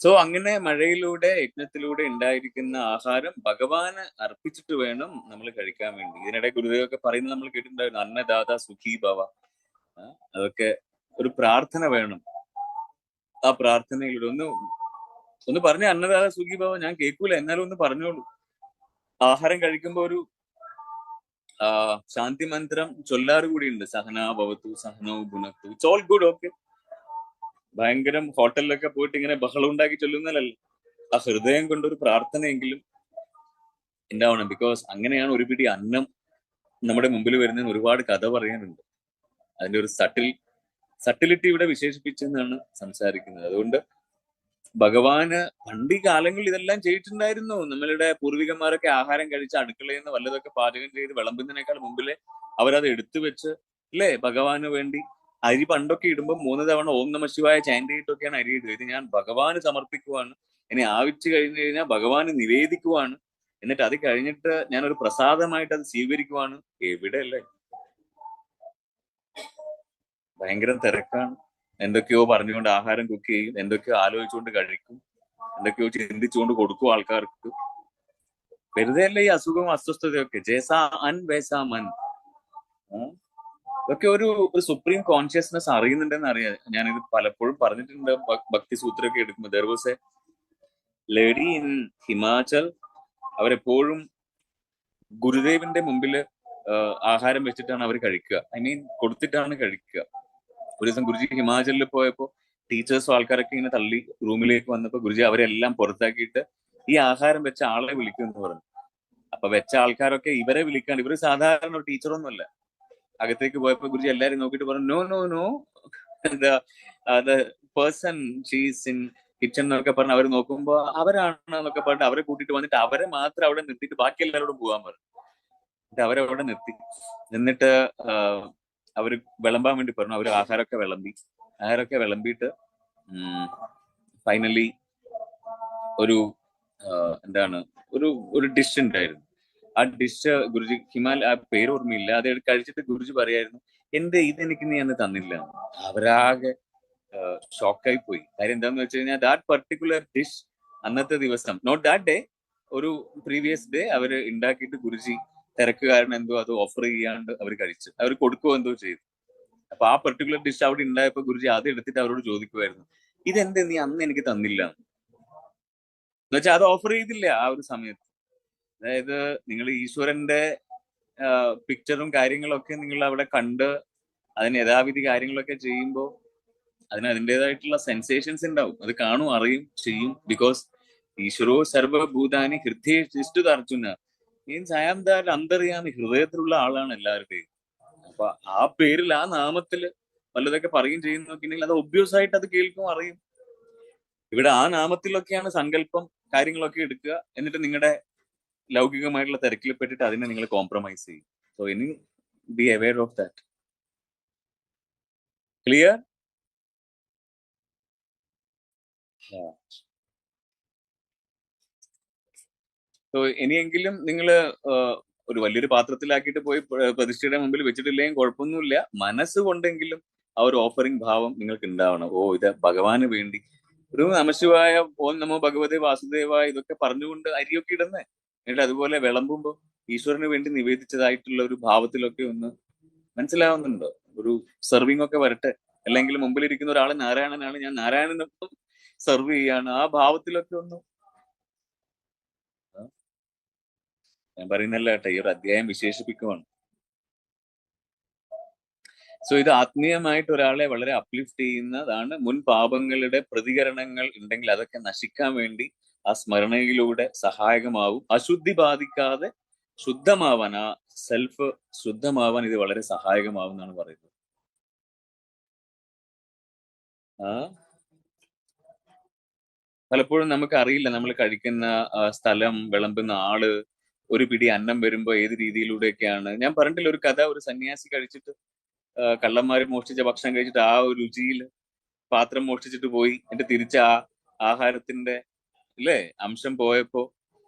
Speaker 1: സോ അങ്ങനെ മഴയിലൂടെ യജ്ഞത്തിലൂടെ ഉണ്ടായിരിക്കുന്ന ആഹാരം ഭഗവാന് അർപ്പിച്ചിട്ട് വേണം നമ്മൾ കഴിക്കാൻ വേണ്ടി. ഇതിനിടെ ഗുരുദേവൊക്കെ പറയുന്നത് നമ്മൾ കേട്ടിട്ടുണ്ടായിരുന്നു, അന്നദാത സുഖീ ഭവ. അതൊക്കെ ഒരു പ്രാർത്ഥന വേണം. ആ പ്രാർത്ഥനയിലൂടെ ഒന്ന് പറഞ്ഞ അന്നദാത സുഖീ ഭവ. ഞാൻ കേൾക്കൂല, എന്നാലും ഒന്ന് പറഞ്ഞോളൂ. ആഹാരം കഴിക്കുമ്പോ ഒരു ശാന്തി മന്ത്രം ചൊല്ലാറ് കൂടിയുണ്ട്, സഹനാ ഭവതു സഹനോ ഭുനക്തു. It's all good, okay. ഭയങ്കരം ഹോട്ടലിലൊക്കെ പോയിട്ട് ഇങ്ങനെ ബഹളം ഉണ്ടാക്കി ചൊല്ലുന്നതല്ല. ആ ഹൃദയം കൊണ്ടൊരു പ്രാർത്ഥനയെങ്കിലും ഉണ്ടാവണം. ബിക്കോസ് അങ്ങനെയാണ് ഒരു പിടി അന്നം നമ്മുടെ മുമ്പിൽ വരുന്നതിന് ഒരുപാട് കഥ പറയാനുണ്ട്. അതിന്റെ ഒരു സട്ടിലിറ്റി ഇവിടെ വിശേഷിപ്പിച്ചെന്നാണ് സംസാരിക്കുന്നത്. അതുകൊണ്ട് ഭഗവാന് പണ്ട് ഈ കാലങ്ങളിൽ ഇതെല്ലാം ചെയ്തിട്ടുണ്ടായിരുന്നു. നമ്മളുടെ പൂർവികന്മാരൊക്കെ ആഹാരം കഴിച്ച് അടുക്കളയിൽ നിന്ന് വല്ലതൊക്കെ പാചകം ചെയ്ത് വിളമ്പുന്നതിനേക്കാൾ മുമ്പില് അവരത് എടുത്തു വെച്ച് അല്ലേ ഭഗവാന് വേണ്ടി അരി പണ്ടൊക്കെ ഇടുമ്പോൾ 3 തവണ ഓം നമ ശിവായ ചാൻഡ് ചെയ്തിട്ടൊക്കെയാണ് അരി ഇടുക. ഇത് ഞാൻ ഭഗവാന് സമർപ്പിക്കുവാണ്, ഇനി ആവിച്ച് കഴിഞ്ഞു കഴിഞ്ഞാൽ ഭഗവാന് നിവേദിക്കുവാണ്, എന്നിട്ട് അത് കഴിഞ്ഞിട്ട് ഞാനൊരു പ്രസാദമായിട്ട് അത് സ്വീകരിക്കുവാണ്. എവിടെ അല്ലേ, ഭയങ്കര തിരക്കാണ്. എന്തൊക്കെയോ പറഞ്ഞുകൊണ്ട് ആഹാരം കുക്ക് ചെയ്യും, എന്തൊക്കെയോ ആലോചിച്ചുകൊണ്ട് കഴിക്കും, എന്തൊക്കെയോ ചിന്തിച്ചുകൊണ്ട് കൊടുക്കും ആൾക്കാർക്ക്. വെറുതെ അല്ല ഈ അസുഖവും അസ്വസ്ഥതയൊക്കെ. ജേസാ അൻ വേസാ മൻ. ഇതൊക്കെ ഒരു സുപ്രീം കോൺഷ്യസ്നെസ് അറിയുന്നുണ്ടെന്ന് അറിയാം. ഞാനിത് പലപ്പോഴും പറഞ്ഞിട്ടുണ്ട് ഭക്തി സൂത്രമൊക്കെ എടുക്കുമ്പോൾ. There was A lady in Himachal. അവരെപ്പോഴും ഗുരുദേവിന്റെ മുമ്പിൽ ആഹാരം വെച്ചിട്ടാണ് അവർ കഴിക്കുക. ഐ മീൻ കൊടുത്തിട്ടാണ് കഴിക്കുക. ഒരു ദിവസം ഗുരുജി ഹിമാചലിൽ പോയപ്പോ ടീച്ചേഴ്സും ആൾക്കാരൊക്കെ ഇങ്ങനെ തള്ളി റൂമിലേക്ക് വന്നപ്പോ ഗുരുജി അവരെല്ലാം പുറത്താക്കിയിട്ട് ഈ ആഹാരം വെച്ച ആളെ വിളിക്കുമെന്ന് പറഞ്ഞു. അപ്പൊ വെച്ച ആൾക്കാരൊക്കെ ഇവരെ വിളിക്കാണ്ട്, ഇവര് സാധാരണ ഒരു ടീച്ചറൊന്നുമല്ല. അകത്തേക്ക് പോയപ്പോ ഗുരുജി എല്ലാരും നോക്കിയിട്ട് പറഞ്ഞു, no no no, the person she's in kitchen എന്നൊക്കെ പറഞ്ഞ് അവർ നോക്കുമ്പോ അവരാണെന്നൊക്കെ പറഞ്ഞിട്ട് അവരെ കൂട്ടിയിട്ട് വന്നിട്ട് അവരെ മാത്രം അവിടെ നിർത്തിയിട്ട് ബാക്കി എല്ലാവരോടും പോകാൻ പറഞ്ഞു. എന്നിട്ട് അവരവിടെ നിർത്തി. എന്നിട്ട് അവര് വിളമ്പാൻ വേണ്ടി പറഞ്ഞു. അവര് ആഹാരമൊക്കെ വിളമ്പിയിട്ട് ഫൈനലി ഒരു എന്താണ് ഒരു ഡിഷ് ഉണ്ടായിരുന്നു. ആ ഡിഷ് ഗുരുജി ആ പേര് ഓർമ്മയില്ല, അത് കഴിച്ചിട്ട് ഗുരുജി പറയായിരുന്നു, ഇതെനിക്ക് നീ അന്ന് തന്നില്ല. അവരാകെ ഷോക്കായി പോയി. കാര്യം എന്താന്ന് വെച്ച് കഴിഞ്ഞാൽ ദാറ്റ് പർട്ടിക്കുലർ ഡിഷ് അന്നത്തെ ദിവസം, നോട്ട് ദാറ്റ് ഡേ, ഒരു പ്രീവിയസ് ഡേ അവര് ഉണ്ടാക്കിയിട്ട് ഗുരുജി തിരക്ക് കാരണം എന്തോ അത് ഓഫർ ചെയ്യാണ്ട് അവർ കഴിച്ചു, അവർ കൊടുക്കുകയോ എന്തോ ചെയ്തു. അപ്പൊ ആ പെർട്ടിക്കുലർ ഡിഷ് അവിടെ ഉണ്ടായപ്പോ ഗുരുജി അത് എടുത്തിട്ട് അവരോട് ചോദിക്കുമായിരുന്നു, ഇതെന്ത് നീ അന്ന് എനിക്ക് തന്നില്ല എന്ന് വെച്ചാൽ അത് ഓഫർ ചെയ്തില്ല ആ ഒരു സമയത്ത്. അതായത് നിങ്ങൾ ഈശ്വരന്റെ പിക്ചറും കാര്യങ്ങളൊക്കെ നിങ്ങൾ അവിടെ കണ്ട് അതിന് യഥാവിധി കാര്യങ്ങളൊക്കെ ചെയ്യുമ്പോൾ അതിന് അതിൻ്റെതായിട്ടുള്ള സെൻസേഷൻസ് ഉണ്ടാവും. അത് കാണും, അറിയും, ചെയ്യും. ബിക്കോസ് ഈശ്വരോ സർവഭൂതാനി ഹൃദയ അർജുന മീൻസ് ഐ ആം ദാറ്റ് അന്തർയാമി, ഹൃദയത്തിലുള്ള ആളാണ് എല്ലാവരുടെയും. അപ്പൊ ആ പേരിൽ ആ നാമത്തിൽ വല്ലതൊക്കെ പറയും ചെയ്യുന്നൊക്കെയുണ്ടെങ്കിൽ അത് ഒബ്വിയസ് ആയിട്ട് അത് കേൾക്കും, അറിയും. ഇവിടെ ആ നാമത്തിലൊക്കെയാണ് സങ്കല്പം കാര്യങ്ങളൊക്കെ എടുക്കുക, എന്നിട്ട് നിങ്ങളുടെ ലൗകികമായിട്ടുള്ള തിരക്കിൽ പെട്ടിട്ട് അതിനെ നിങ്ങൾ കോംപ്രമൈസ് ചെയ്യും. സോ ഇനി be aware of that. Clear? So ഇനിയെങ്കിലും നിങ്ങൾ ഒരു വലിയൊരു പാത്രത്തിലാക്കിയിട്ട് പോയി പ്രതിഷ്ഠയുടെ മുമ്പിൽ വെച്ചിട്ടില്ലെങ്കിൽ കുഴപ്പമൊന്നുമില്ല. മനസ്സുകൊണ്ടെങ്കിലും ആ ഒരു ഓഫറിംഗ് ഭാവം നിങ്ങൾക്ക് ഉണ്ടാവണം. ഓ, ഇത് ഭഗവാന് വേണ്ടി ഒരു നമശിവായ, ഓം നമോ ഭഗവതേ വാസുദേവായ ഇതൊക്കെ പറഞ്ഞുകൊണ്ട് അരിയൊക്കെ ഇടുന്നേ. എന്നിട്ട് അതുപോലെ വിളമ്പുമ്പോ ഈശ്വരന് വേണ്ടി നിവേദിച്ചതായിട്ടുള്ള ഒരു ഭാവത്തിലൊക്കെ ഒന്ന് മനസ്സിലാവുന്നുണ്ടോ? ഒരു സെർവിങ് ഒക്കെ വരട്ടെ. അല്ലെങ്കിൽ മുമ്പിലിരിക്കുന്ന ഒരാൾ നാരായണനാണ്, ഞാൻ നാരായണനൊപ്പം സെർവ് ചെയ്യാണ്, ആ ഭാവത്തിലൊക്കെ ഒന്ന്. ഞാൻ പറയുന്നല്ല കേട്ടോ, ഈ ഒരു അധ്യായം വിശേഷിപ്പിക്കുവാണ്. സോ ഇത് ആത്മീയമായിട്ട് ഒരാളെ വളരെ അപ്ലിഫ്റ്റ് ചെയ്യുന്നതാണ്. മുൻ പാപങ്ങളുടെ പ്രതികരണങ്ങൾ ഉണ്ടെങ്കിൽ അതൊക്കെ നശിക്കാൻ വേണ്ടി ആ സ്മരണയിലൂടെ സഹായകമാവും. അശുദ്ധി ബാധിക്കാതെ ശുദ്ധമാവാൻ, ആ സെൽഫ് ശുദ്ധമാവാൻ ഇത് വളരെ സഹായകമാവും എന്നാണ് പറയുന്നത്. പലപ്പോഴും നമുക്ക് അറിയില്ല നമ്മൾ കഴിക്കുന്ന സ്ഥലം, വിളമ്പുന്ന ആള്, ഒരു പിടി അന്നം വരുമ്പോ ഏത് രീതിയിലൂടെയൊക്കെയാണ്. ഞാൻ പറഞ്ഞിട്ടില്ല ഒരു കഥ, ഒരു സന്യാസി കഴിച്ചിട്ട് കള്ളന്മാര് മോഷ്ടിച്ച ഭക്ഷണം കഴിച്ചിട്ട് ആ ഒരു രുചിയിൽ പാത്രം മോഷ്ടിച്ചിട്ട് പോയി, എന്നിട്ട് തിരിച്ച് ആ ആഹാരത്തിന്റെ അല്ലേ അംശം പോയപ്പോ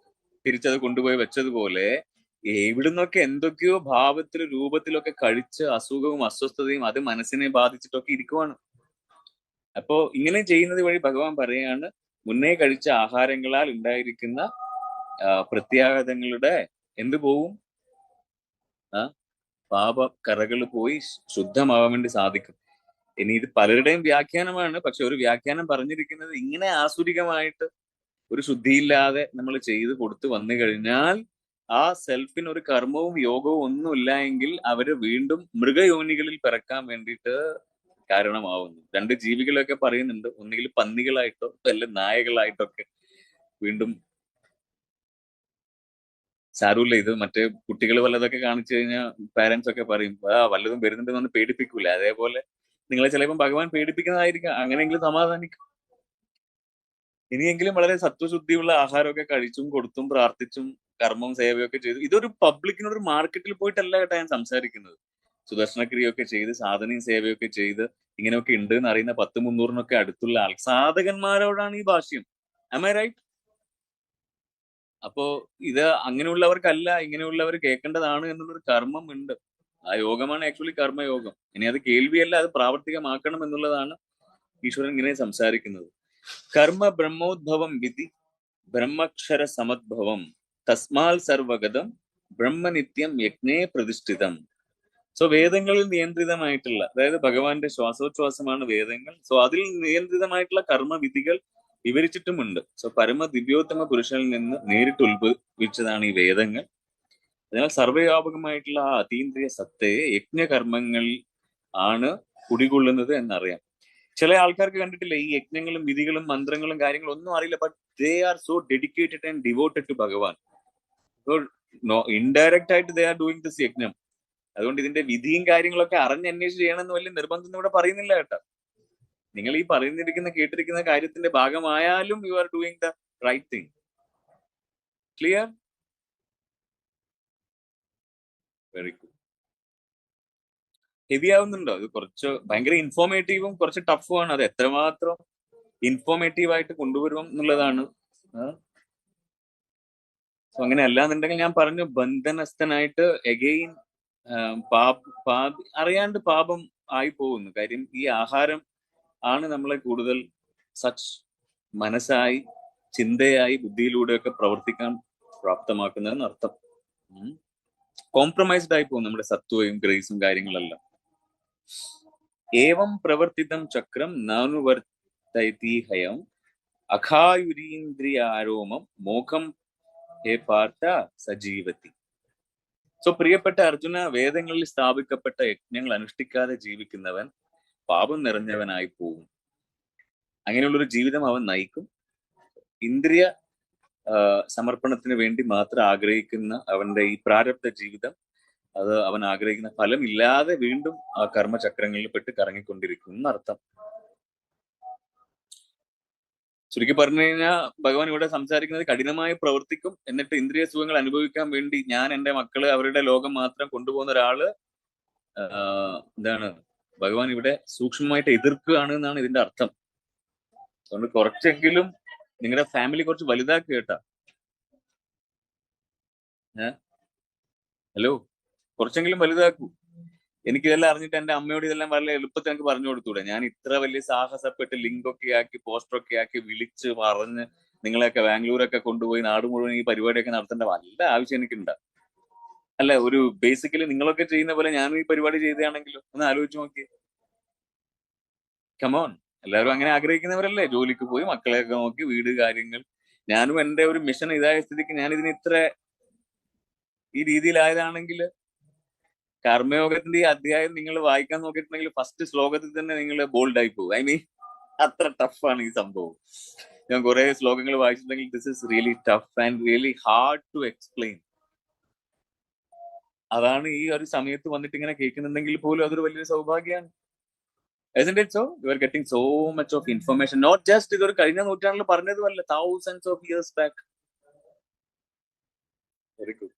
Speaker 1: തിരിച്ചത് കൊണ്ടുപോയി വെച്ചതുപോലെ എവിടുന്നൊക്കെ എന്തൊക്കെയോ ഭാവത്തിലും രൂപത്തിലൊക്കെ കഴിച്ച് അസുഖവും അസ്വസ്ഥതയും അത് മനസ്സിനെ ബാധിച്ചിട്ടൊക്കെ ഇരിക്കുവാണ്. അപ്പോ ഇങ്ങനെ ചെയ്യുന്നത് വഴി ഭഗവാൻ പറയാണ്, മുന്നേ കഴിച്ച ആഹാരങ്ങളാൽ ഉണ്ടായിരിക്കുന്ന പ്രത്യാഘാതങ്ങളുടെ എന്ത് പോവും, പാപ കറകൾ പോയി ശുദ്ധമാവാൻ വേണ്ടി സാധിക്കും. ഇനി ഇത് പലരുടെയും വ്യാഖ്യാനമാണ്. പക്ഷെ ഒരു വ്യാഖ്യാനം പറഞ്ഞിരിക്കുന്നത് ഇങ്ങനെ ആസുരികമായിട്ട് ഒരു ശുദ്ധിയില്ലാതെ നമ്മൾ ചെയ്ത് കൊടുത്തു വന്നു കഴിഞ്ഞാൽ ആ സെൽഫിന് ഒരു കർമ്മവും യോഗവും ഒന്നും ഇല്ല എങ്കിൽ അവര് വീണ്ടും മൃഗയോനികളിൽ പിറക്കാൻ വേണ്ടിയിട്ട് കാരണമാവുന്നു. രണ്ട് ജീവികളൊക്കെ പറയുന്നുണ്ട്, ഒന്നുകിൽ പന്നികളായിട്ടോ അല്ല നായകളായിട്ടൊക്കെ വീണ്ടും. സാരമില്ല, ഇത് മറ്റേ കുട്ടികൾ വല്ലതൊക്കെ കാണിച്ചു കഴിഞ്ഞാൽ പാരന്റ്സ് ഒക്കെ പറയും, വല്ലതും വരുന്നുണ്ടെന്ന് പേടിപ്പിക്കൂല. അതേപോലെ നിങ്ങളെ ചിലപ്പോൾ ഭഗവാൻ പേടിപ്പിക്കുന്നതായിരിക്കാം, അങ്ങനെയെങ്കിലും സമാധാനിക്കും. ഇനിയെങ്കിലും വളരെ സത്വശുദ്ധിയുള്ള ആഹാരമൊക്കെ കഴിച്ചും കൊടുത്തും പ്രാർത്ഥിച്ചും കർമ്മവും സേവയൊക്കെ ചെയ്തു. ഇതൊരു പബ്ലിക്കിനോട് മാർക്കറ്റിൽ പോയിട്ടല്ല കേട്ടോ ഞാൻ സംസാരിക്കുന്നത്. സുദർശനക്രിയൊക്കെ ചെയ്ത് സാധനയും സേവയൊക്കെ ചെയ്ത് ഇങ്ങനെയൊക്കെ ഉണ്ട് എന്ന് അറിയുന്ന 10-300 അടുത്തുള്ള സാധകന്മാരോടാണ് ഈ ഭാഷ്യം. Am I right? അപ്പോ ഇത് അങ്ങനെയുള്ളവർക്കല്ല, ഇങ്ങനെയുള്ളവർ കേൾക്കേണ്ടതാണ് എന്നുള്ളൊരു കർമ്മം ഉണ്ട്. ആ യോഗമാണ് ആക്ച്വലി കർമ്മയോഗം. ഇനി അത് കേൾവിയല്ല, അത് പ്രാവർത്തികമാക്കണം എന്നുള്ളതാണ് ഈശ്വരൻ ഇങ്ങനെ സംസാരിക്കുന്നത്. കർമ്മ ബ്രഹ്മോദ്ഭവം വിധി ബ്രഹ്മക്ഷര സമദ്ഭവം തസ്മാൽ സർവഗതം ബ്രഹ്മനിത്യം യജ്ഞേ പ്രതിഷ്ഠിതം. സോ വേദങ്ങളിൽ നിയന്ത്രിതമായിട്ടുള്ള, അതായത് ഭഗവാന്റെ ശ്വാസോച്ഛ്വാസമാണ് വേദങ്ങൾ. സോ അതിൽ നിയന്ത്രിതമായിട്ടുള്ള കർമ്മവിധികൾ വിവരിച്ചിട്ടുമുണ്ട്. സോ പരമ ദിവ്യോത്തമ പുരുഷനിൽ നിന്ന് നേരിട്ട് ഉത്ഭവിച്ചതാണ് ഈ വേദങ്ങൾ. അതിനാൽ സർവ്വവ്യാപകമായിട്ടുള്ള ആ അതീന്ദ്രിയ സത്തയെ യജ്ഞകർമ്മങ്ങളിൽ ആണ് കുടികൊള്ളുന്നത് എന്നറിയാം. ചില ആൾക്കാർക്ക് കണ്ടിട്ടില്ല ഈ യജ്ഞങ്ങളും വിധികളും മന്ത്രങ്ങളും കാര്യങ്ങളും ഒന്നും അറിയില്ല. But they are so dedicated and devoted to Bhagavan. So indirect ആയിട്ട് ദേ ആർ ഡൂയിങ് ദിസ് യജ്ഞം. അതുകൊണ്ട് ഇതിന്റെ വിധിയും കാര്യങ്ങളൊക്കെ അറിഞ്ഞന്വേഷിച്ച് ചെയ്യണമെന്ന് വലിയ നിർബന്ധം ഇവിടെ പറയുന്നില്ല കേട്ടോ. നിങ്ങൾ ഈ കേട്ടിരിക്കുന്ന കാര്യത്തിന്റെ ഭാഗമായാലും you are doing the right thing. Clear? Very good. Heavy ആവുന്നുണ്ടോ? ഇത് കുറച്ച് ഭയങ്കര ഇൻഫോർമേറ്റീവും കുറച്ച് ടഫും ആണ്. അത് എത്രമാത്രം ഇൻഫോർമേറ്റീവ് ആയിട്ട് കൊണ്ടുവരും എന്നുള്ളതാണ്. സോ അങ്ങനെ അല്ലാന്നുണ്ടെങ്കിൽ ഞാൻ പറഞ്ഞു, ബന്ധനസ്ഥനായിട്ട് എഗെയിൻ അറിയാണ്ട് പാപം ആയി പോകുന്നു. കാര്യം ഈ ആഹാരം ആണ് നമ്മളെ കൂടുതൽ സച്ച് മനസ്സായി ചിന്തയായി ബുദ്ധിയിലൂടെയൊക്കെ പ്രവർത്തിക്കാൻ പ്രാപ്തമാക്കുന്നതെന്ന് അർത്ഥം. കോംപ്രമൈസ്ഡ് ആയി പോകും നമ്മുടെ സത്വയും ഗ്രേസും കാര്യങ്ങളെല്ലാം. ഏവം പ്രവർത്തിതം ചക്രം നാനുവർത്തൈതി ഹയം അഖായുരീന്ദ്രിയാരോമം മോഖം ഹേ പാർത്ഥ സജീവതി. സോ പ്രിയപ്പെട്ട അർജുന, വേദങ്ങളിൽ സ്ഥാപിക്കപ്പെട്ട യജ്ഞങ്ങൾ അനുഷ്ഠിക്കാതെ ജീവിക്കുന്നവൻ പാപം നിറഞ്ഞവനായി പോകും. അങ്ങനെയുള്ളൊരു ജീവിതം അവൻ നയിക്കും. ഇന്ദ്രിയ സമർപ്പണത്തിന് വേണ്ടി മാത്രം ആഗ്രഹിക്കുന്ന അവന്റെ ഈ പ്രാരബ്ധ ജീവിതം, അത് അവൻ ആഗ്രഹിക്കുന്ന ഫലം ഇല്ലാതെ വീണ്ടും ആ കർമ്മചക്രങ്ങളിൽ പെട്ട് കറങ്ങിക്കൊണ്ടിരിക്കും എന്നർത്ഥം. ചുരുക്കി പറഞ്ഞു കഴിഞ്ഞാൽ ഭഗവാൻ ഇവിടെ സംസാരിക്കുന്നത് കഠിനമായി പ്രവർത്തിക്കും, എന്നിട്ട് ഇന്ദ്രിയ സുഖങ്ങൾ അനുഭവിക്കാൻ വേണ്ടി ഞാൻ എന്റെ മക്കള് അവരുടെ ലോകം മാത്രം കൊണ്ടുപോകുന്ന ഒരാള് എന്താണ് ഭഗവാൻ ഇവിടെ സൂക്ഷ്മമായിട്ട് എതിർക്കുകയാണ് എന്നാണ് ഇതിന്റെ അർത്ഥം. അതുകൊണ്ട് കുറച്ചെങ്കിലും നിങ്ങളുടെ ഫാമിലി കുറച്ച് വലുതാക്കി കേട്ടാ. ഹലോ, കുറച്ചെങ്കിലും വലുതാക്കൂ. എനിക്കിതെല്ലാം അറിഞ്ഞിട്ട് എന്റെ അമ്മയോട് ഇതെല്ലാം വളരെ എളുപ്പത്തിൽ എനിക്ക് പറഞ്ഞു കൊടുത്തൂടെ? ഞാൻ ഇത്ര വലിയ സാഹസപ്പെട്ട് ലിങ്കൊക്കെ ആക്കി പോസ്റ്ററൊക്കെ ആക്കി വിളിച്ച് പറഞ്ഞ് നിങ്ങളെയൊക്കെ ബാംഗ്ലൂരൊക്കെ കൊണ്ടുപോയി നാട് മുഴുവൻ ഈ പരിപാടിയൊക്കെ നടത്തേണ്ട വല്ല ആവശ്യം എനിക്കുണ്ട്? അല്ല, ഒരു ബേസിക്കലി നിങ്ങളൊക്കെ ചെയ്യുന്ന പോലെ ഞാനും ഈ പരിപാടി ചെയ്തതാണെങ്കിലോ ഒന്ന് ആലോചിച്ച് നോക്കിയേ. കമോൺ, എല്ലാവരും അങ്ങനെ ആഗ്രഹിക്കുന്നവരല്ലേ? ജോലിക്ക് പോയി മക്കളെയൊക്കെ നോക്കി വീട് കാര്യങ്ങൾ. ഞാനും എന്റെ ഒരു മിഷൻ ഇതായ സ്ഥിതിക്ക് ഞാൻ ഇതിന് ഇത്ര ഈ രീതിയിലായതാണെങ്കിൽ, കർമ്മയോഗത്തിന്റെ ഈ അധ്യായം നിങ്ങൾ വായിക്കാൻ നോക്കിയിട്ടുണ്ടെങ്കിൽ ഫസ്റ്റ് ശ്ലോകത്തിൽ തന്നെ നിങ്ങൾ ബോൾഡ് ആയി പോകും. ഐ മീൻ അത്ര ടഫാണ് ഈ സംഭവം. ഞാൻ കുറെ ശ്ലോകങ്ങൾ വായിച്ചിട്ടുണ്ടെങ്കിൽ this is really tough and really hard to explain. അതാണ് ഈ ഒരു സമയത്ത് വന്നിട്ട് ഇങ്ങനെ കേൾക്കുന്നുണ്ടെങ്കിൽ പോലും അതൊരു വലിയൊരു സൗഭാഗ്യമാണ്. Isn't it so? You are getting so much of information. Not just ഇതൊരു കഴിഞ്ഞ നൂറ്റാണ്ടിൽ പറഞ്ഞതുമല്ല, thousands of years back. Very good.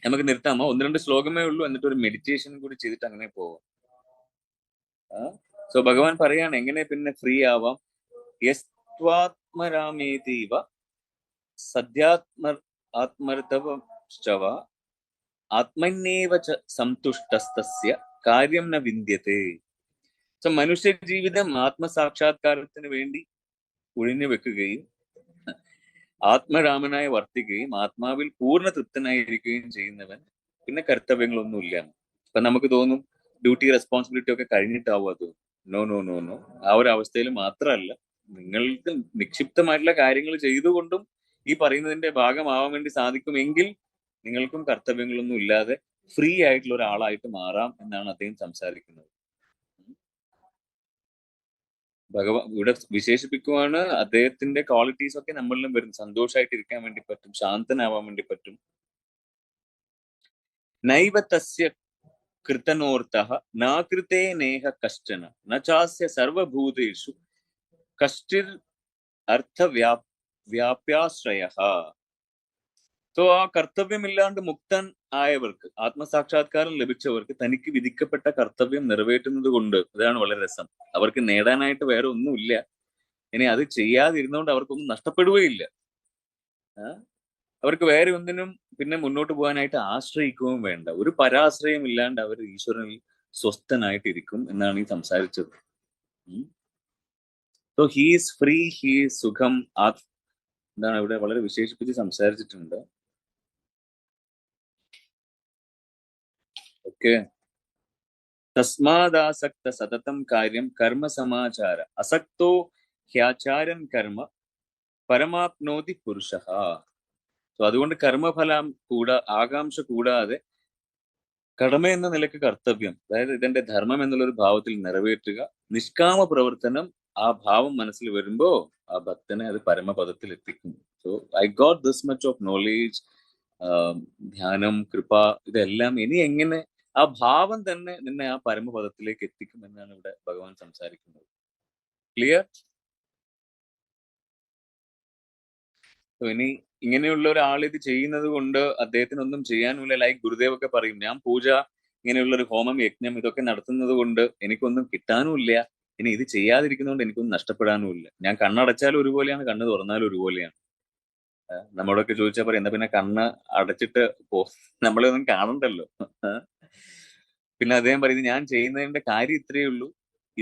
Speaker 1: നമുക്ക് നിർത്താമോ? 1-2 ശ്ലോകമേ ഉള്ളൂ, എന്നിട്ട് ഒരു മെഡിറ്റേഷൻ കൂടി ചെയ്തിട്ട് അങ്ങനെ പോവാം. സോ ഭഗവാൻ പറയാണ് എങ്ങനെ പിന്നെ ഫ്രീ ആവാം. യസ്ത്വാത്മരാമേതീവ ആത്മർത്തവ ആത്മന്യേവ സന്തുഷ്ടസ്തസ്യ കാര്യം ന വിന്ദ്യത്തെ. സോ മനുഷ്യ ജീവിതം ആത്മസാക്ഷാത്കാരത്തിന് വേണ്ടി ഒഴിഞ്ഞു വെക്കുകയും ആത്മരാമനായി വർത്തിക്കുകയും ആത്മാവിൽ പൂർണ്ണ തൃപ്തനായിരിക്കുകയും ചെയ്യുന്നവൻ പിന്നെ കർത്തവ്യങ്ങളൊന്നുമില്ല. അപ്പൊ നമുക്ക് തോന്നും ഡ്യൂട്ടി റെസ്പോൺസിബിലിറ്റി ഒക്കെ കഴിഞ്ഞിട്ടാവും അത്. നോ നോ നോ നോ, ആ ഒരു അവസ്ഥയിൽ മാത്രമല്ല, നിങ്ങൾക്ക് നിക്ഷിപ്തമായിട്ടുള്ള കാര്യങ്ങൾ ചെയ്തുകൊണ്ടും ഈ പറയുന്നതിന്റെ ഭാഗമാവാൻ വേണ്ടി സാധിക്കുമെങ്കിൽ നിങ്ങൾക്കും കർത്തവ്യങ്ങളൊന്നും ഇല്ലാതെ ഫ്രീ ആയിട്ടുള്ള ഒരാളായിട്ട് മാറാം എന്നാണ് അദ്ദേഹം സംസാരിക്കുന്നത്. ഭഗവാൻ ഇവിടെ വിശേഷിപ്പിക്കുവാണ് അദ്ദേഹത്തിന്റെ ക്വാളിറ്റീസ് ഒക്കെ നമ്മളിലും വരും. സന്തോഷമായിട്ട് ഇരിക്കാൻ വേണ്ടി പറ്റും, ശാന്തനാവാൻ വേണ്ടി പറ്റും. നൈവ തസ്യ കൃതനോർത്തഃ നാകൃതേ നേഹ കശ്ചന ന ചാസ്യ സർവഭൂതേഷു കശ്ചിത് വ്യാപ്യാശ്രയ. സോ ആ കർത്തവ്യമില്ലാണ്ട് മുക്തൻ ആയവർക്ക്, ആത്മസാക്ഷാത്കാരം ലഭിച്ചവർക്ക് തനിക്ക് വിധിക്കപ്പെട്ട കർത്തവ്യം നിറവേറ്റുന്നത് കൊണ്ട്, ഇതാണ് വളരെ രസം, അവർക്ക് നേടാനായിട്ട് വേറെ ഒന്നുമില്ല. ഇനി അത് ചെയ്യാതിരുന്നോണ്ട് അവർക്കൊന്നും നഷ്ടപ്പെടുകയില്ല. അവർക്ക് വേറെ ഒന്നിനും പിന്നെ മുന്നോട്ട് പോകാനായിട്ട് ആശ്രയിക്കുകയും വേണ്ട. ഒരു പരാശ്രയം ഇല്ലാണ്ട് അവർ ഈശ്വരനിൽ സ്വസ്ഥനായിട്ടിരിക്കും എന്നാണ് ഈ സംസാരിച്ചത്. സോ ഹീസ് ഫ്രീ, ഹീസ് സുഖം. എന്താണ് ഇവിടെ വളരെ വിശേഷിപ്പിച്ച് സംസാരിച്ചിട്ടുണ്ട്. ഓക്കെ. തസ്മാദാസക്ത സതതം കാര്യം കർമ്മ സമാചാര അസക്തോ ഹ്യാചാരൻ കർമ്മ പരമാപ്നോതി പുരുഷ. സോ അതുകൊണ്ട് കർമ്മഫലം ആകാംക്ഷ കൂടാതെ കടമ എന്ന നിലയ്ക്ക് കർത്തവ്യം, അതായത് ഇതെന്റെ ധർമ്മം എന്നുള്ള ഒരു ഭാവത്തിൽ നിറവേറ്റുക, നിഷ്കാമ പ്രവർത്തനം ആ ഭാവം മനസ്സിൽ വരുമ്പോ ആ ഭക്തനെ അത് പരമപദത്തിൽ എത്തിക്കും. So I got this much of knowledge. ധ്യാനം, കൃപ, ഇതെല്ലാം ഇനി എങ്ങനെ ആ ഭാവം തന്നെ നിന്നെ ആ പരമപദത്തിലേക്ക് എത്തിക്കും എന്നാണ് ഇവിടെ ഭഗവാൻ സംസാരിക്കുന്നത്. ക്ലിയർ? ഇനി ഇങ്ങനെയുള്ള ഒരാൾ ഇത് ചെയ്യുന്നത് കൊണ്ട് അദ്ദേഹത്തിനൊന്നും ചെയ്യാനുമില്ല. ലൈക്ക് ഗുരുദേവ് ഒക്കെ പറയും, ഞാൻ പൂജ, ഇങ്ങനെയുള്ള ഒരു ഹോമം, യജ്ഞം ഇതൊക്കെ നടത്തുന്നത് കൊണ്ട് എനിക്കൊന്നും കിട്ടാനുമില്ല. ഇനി ഇത് ചെയ്യാതിരിക്കുന്നതുകൊണ്ട് എനിക്കൊന്നും നഷ്ടപ്പെടാനുമില്ല. ഞാൻ കണ്ണടച്ചാലും ഒരുപോലെയാണ്, കണ്ണ് തുറന്നാലും ഒരുപോലെയാണ്. നമ്മളൊക്കെ ചോദിച്ചാൽ പറയും, എന്നാ പിന്നെ കണ്ണ് അടച്ചിട്ട് നമ്മളെ ഒന്നും കാണണ്ടല്ലോ. പിന്നെ അദ്ദേഹം പറയുന്നത്, ഞാൻ ചെയ്യുന്നതിന്റെ കാര്യം ഇത്രയേ ഉള്ളൂ,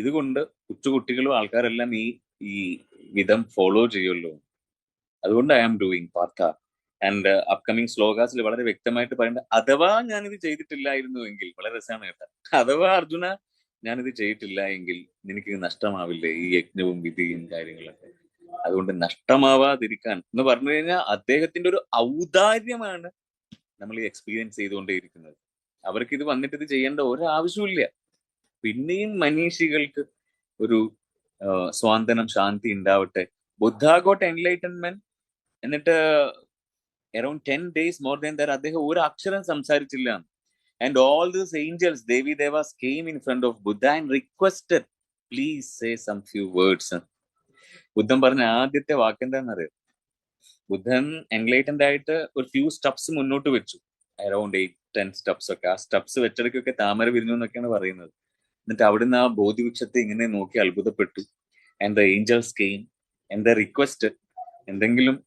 Speaker 1: ഇതുകൊണ്ട് കൊച്ചുകുട്ടികളും ആൾക്കാരെല്ലാം ഈ വിധം ഫോളോ ചെയ്യുമല്ലോ, അതുകൊണ്ട് I am doing Partha. And upcoming ശ്ലോകാസിൽ വളരെ വ്യക്തമായിട്ട് പറയേണ്ടത്, അഥവാ ഞാനിത് ചെയ്തിട്ടില്ലായിരുന്നു എങ്കിൽ, വളരെ രസമാണ് കേട്ടോ, അഥവാ അർജുന ഞാനിത് ചെയ്തിട്ടില്ല എങ്കിൽ നിനക്ക് നഷ്ടമാവില്ലേ ഈ യജ്ഞവും വിധിയും കാര്യങ്ങളൊക്കെ. അതുകൊണ്ട് നഷ്ടമാവാതിരിക്കാൻ എന്ന് പറഞ്ഞു കഴിഞ്ഞാൽ അദ്ദേഹത്തിന്റെ ഒരു ഔദാര്യമാണ് നമ്മൾ ഈ എക്സ്പീരിയൻസ് ചെയ്തുകൊണ്ടേയിരിക്കുന്നത്. അവർക്ക് ഇത് വന്നിട്ട് ഇത് ചെയ്യേണ്ട ഒരാവശ്യമില്ല. പിന്നെയും മനീഷികൾക്ക് ഒരു സ്വാന്തനം, ശാന്തി ഉണ്ടാവട്ടെ. ബുദ്ധ ഗോട്ട് എൻലൈറ്റൻമെന്റ്, എന്നിട്ട് around 10 days more than that അദ്ദേഹം ഒരു അക്ഷരം സംസാരിച്ചില്ല. And all these angels, devi devas came in front of Buddha and requested, please say some few words. ബുദ്ധൻ പറഞ്ഞ ആദ്യത്തെ വാക്ക് എന്താണെന്നറിയാം? ബുദ്ധൻ എൻലൈറ്റൻഡ് ആയിട്ട് ഒരു ഫ്യൂ സ്റ്റെപ്സ് മുന്നോട്ട് വെച്ചു, അറൌണ്ട് 8-10 സ്റ്റെപ്സ് ഒക്കെ. ആ സ്റ്റെപ്സ് വെച്ചിടയ്ക്കൊക്കെ താമര വിരിഞ്ഞു എന്നൊക്കെയാണ് പറയുന്നത്. എന്നിട്ട് അവിടുന്ന് ആ ബോധിവൃക്ഷത്തെ ഇങ്ങനെ നോക്കി അത്ഭുതപ്പെട്ടു. And the Angeles came and the requested, എന്തെങ്കിലും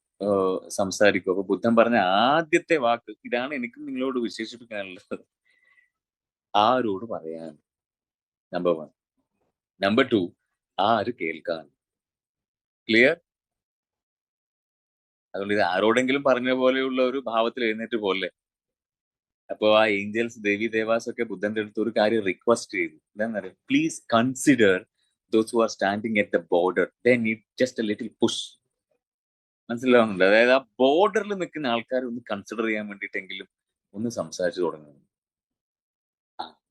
Speaker 1: സംസാരിക്കും. അപ്പൊ ബുദ്ധൻ പറഞ്ഞ ആദ്യത്തെ വാക്ക് ഇതാണ് എനിക്കും നിങ്ങളോട് വിശേഷിപ്പിക്കാനുള്ളത്, ആരോട് പറയാൻ, നമ്പർ 1. നമ്പർ 2, ആര് കേൾക്കാൻ. ക്ലിയർ? അതുകൊണ്ട് ഇത് ആരോടെങ്കിലും പറഞ്ഞ പോലെയുള്ള ഒരു ഭാവത്തിൽ എഴുന്നേറ്റ് പോലെ. അപ്പൊ ആ ഏഞ്ചൽസ്, ദേവി ദേവാസ് ഒക്കെ ബുദ്ധന്റെ അടുത്ത് ഒരു കാര്യം റിക്വസ്റ്റ് ചെയ്തു. എന്താണെന്നറിയാം? Please consider those who are standing at the border, they need just a little push. മനസ്സിലാവുന്നുണ്ട്? അതായത് ആ ബോർഡറിൽ നിൽക്കുന്ന ആൾക്കാരെ ഒന്ന് കൺസിഡർ ചെയ്യാൻ വേണ്ടിയിട്ടെങ്കിലും ഒന്ന് സംസാരിച്ചു തുടങ്ങുന്നത്.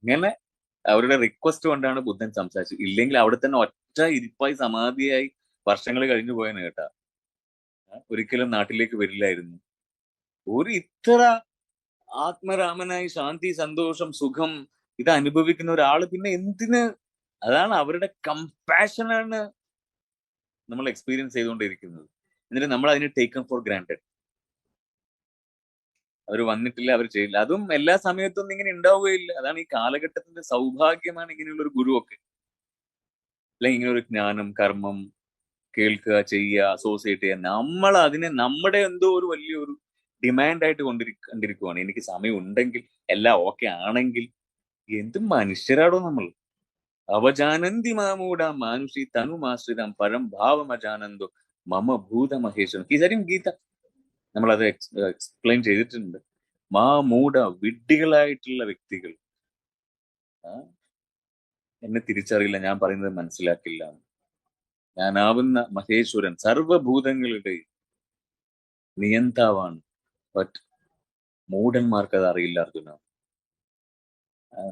Speaker 1: അങ്ങനെ അവരുടെ റിക്വസ്റ്റ് കൊണ്ടാണ് ബുദ്ധൻ സംസാരിച്ചത്. ഇല്ലെങ്കിൽ അവിടെ തന്നെ ഒറ്റ ഇരിപ്പായി സമാധിയായി വർഷങ്ങൾ കഴിഞ്ഞു പോയെന്ന് കേട്ടാ. ഒരിക്കലും നാട്ടിലേക്ക് വരില്ലായിരുന്നു. ഒരു ഇത്ര ആത്മരാമനായി ശാന്തി, സന്തോഷം, സുഖം ഇത് അനുഭവിക്കുന്ന ഒരാള് പിന്നെ എന്തിന്? അതാണ് അവരുടെ കമ്പാഷനാണ് നമ്മൾ എക്സ്പീരിയൻസ് ചെയ്തുകൊണ്ടിരിക്കുന്നത്. എന്നിട്ട് നമ്മൾ അതിനെ ടേക്കൺ ഫോർ ഗ്രാൻഡഡ്. അവർ വന്നിട്ടില്ല, അവർ ചെയ്യില്ല. അതും എല്ലാ സമയത്തും ഇങ്ങനെ ഉണ്ടാവുകയില്ല. അതാണ് ഈ കാലഘട്ടത്തിന്റെ സൗഭാഗ്യമാണ് ഇങ്ങനെയുള്ള ഒരു ഗുരു ഒക്കെ. അല്ലെങ്കിൽ ഇങ്ങനെ ഒരു ജ്ഞാനം, കർമ്മം കേൾക്കുക, ചെയ്യുക, അസോസിയേറ്റ് ചെയ്യുക. നമ്മൾ അതിനെ നമ്മുടെ എന്തോ ഒരു വലിയൊരു ഡിമാൻഡായിട്ട് കണ്ടിരിക്കുവാണ്. എനിക്ക് സമയം ഉണ്ടെങ്കിൽ, എല്ലാം ഓക്കെ ആണെങ്കിൽ. എന്ത് മനുഷ്യരാടോ നമ്മൾ! അവജാനന്തി മാമൂഢ മാനുഷി തനുമാശ്രിതം പരം ഭാവം അജാനന്ദോ മമ ഭൂത മഹേശ്വരം. ഈസരിയും ഗീത നമ്മളത് എക്സ്പ്ലെയിൻ ചെയ്തിട്ടുണ്ട്. മാമൂഢ, വിഡ്ഢികളായിട്ടുള്ള വ്യക്തികൾ എന്നെ തിരിച്ചറിയില്ല, ഞാൻ പറയുന്നത് മനസ്സിലാക്കില്ല. ഞാനാവുന്ന മഹേശ്വരൻ സർവഭൂതങ്ങളുടെ നിയന്താവാണ്. ബട്ട് മൂഢന്മാർക്ക് അത് അറിയില്ല അർജുന.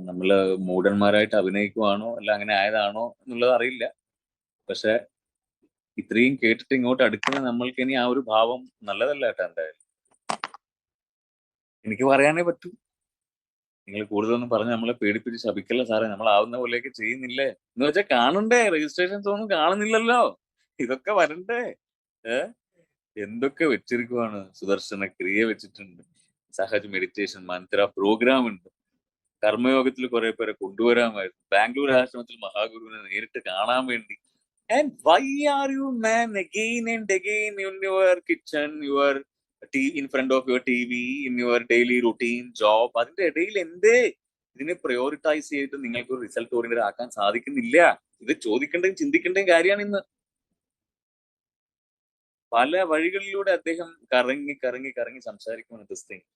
Speaker 1: നമ്മള് മൂഢന്മാരായിട്ട് അഭിനയിക്കുവാണോ അല്ല അങ്ങനെ ആയതാണോ എന്നുള്ളത് അറിയില്ല. പക്ഷെ ഇത്രയും കേട്ടിട്ട് ഇങ്ങോട്ട് അടുക്കുന്ന നമ്മൾക്ക് ഇനി ആ ഒരു ഭാവം നല്ലതല്ല കേട്ടോ. എന്തായാലും എനിക്ക് പറയാനേ പറ്റൂ. നിങ്ങൾ കൂടുതലൊന്നും പറഞ്ഞ് നമ്മളെ പേടിപ്പിച്ച് ശപിക്കല്ല സാറേ. നമ്മളാവുന്ന പോലെയൊക്കെ ചെയ്യുന്നില്ലേ എന്ന് വെച്ചാൽ കാണണ്ടേ? രജിസ്ട്രേഷൻസ് ഒന്നും കാണുന്നില്ലല്ലോ, ഇതൊക്കെ വരണ്ടേ? ഏഹ് എന്തൊക്കെ വെച്ചിരിക്കുവാണ്. സുദർശന ക്രിയ വെച്ചിട്ടുണ്ട്, സഹജ് മെഡിറ്റേഷൻ മന്ത്ര പ്രോഗ്രാം ഉണ്ട്, കർമ്മയോഗത്തിൽ കുറെ പേരെ കൊണ്ടുവരാമായിരുന്നു, ബാംഗ്ലൂർ ആശ്രമത്തിൽ മഹാഗുരുവിനെ നേരിട്ട് കാണാൻ വേണ്ടി. And why are you man again and again in your kitchen, your in front of your TV, in your daily routine job? അതിന്റെ ഇടയിൽ എന്തേ ഇതിനെ പ്രയോറിറ്റൈസ് ചെയ്തിട്ട് നിങ്ങൾക്ക് ഒരു റിസൾട്ട് ഓറിയന്റഡ് ആക്കാൻ സാധിക്കുന്നില്ല? ഇത് ചോദിക്കേണ്ടതും ചിന്തിക്കേണ്ടതും കാര്യമാണ് ഇന്ന്. പല വഴികളിലൂടെ അദ്ദേഹം കറങ്ങി കറങ്ങി കറങ്ങി സംസാരിക്കുവാണ് ദിസ് തിങ്.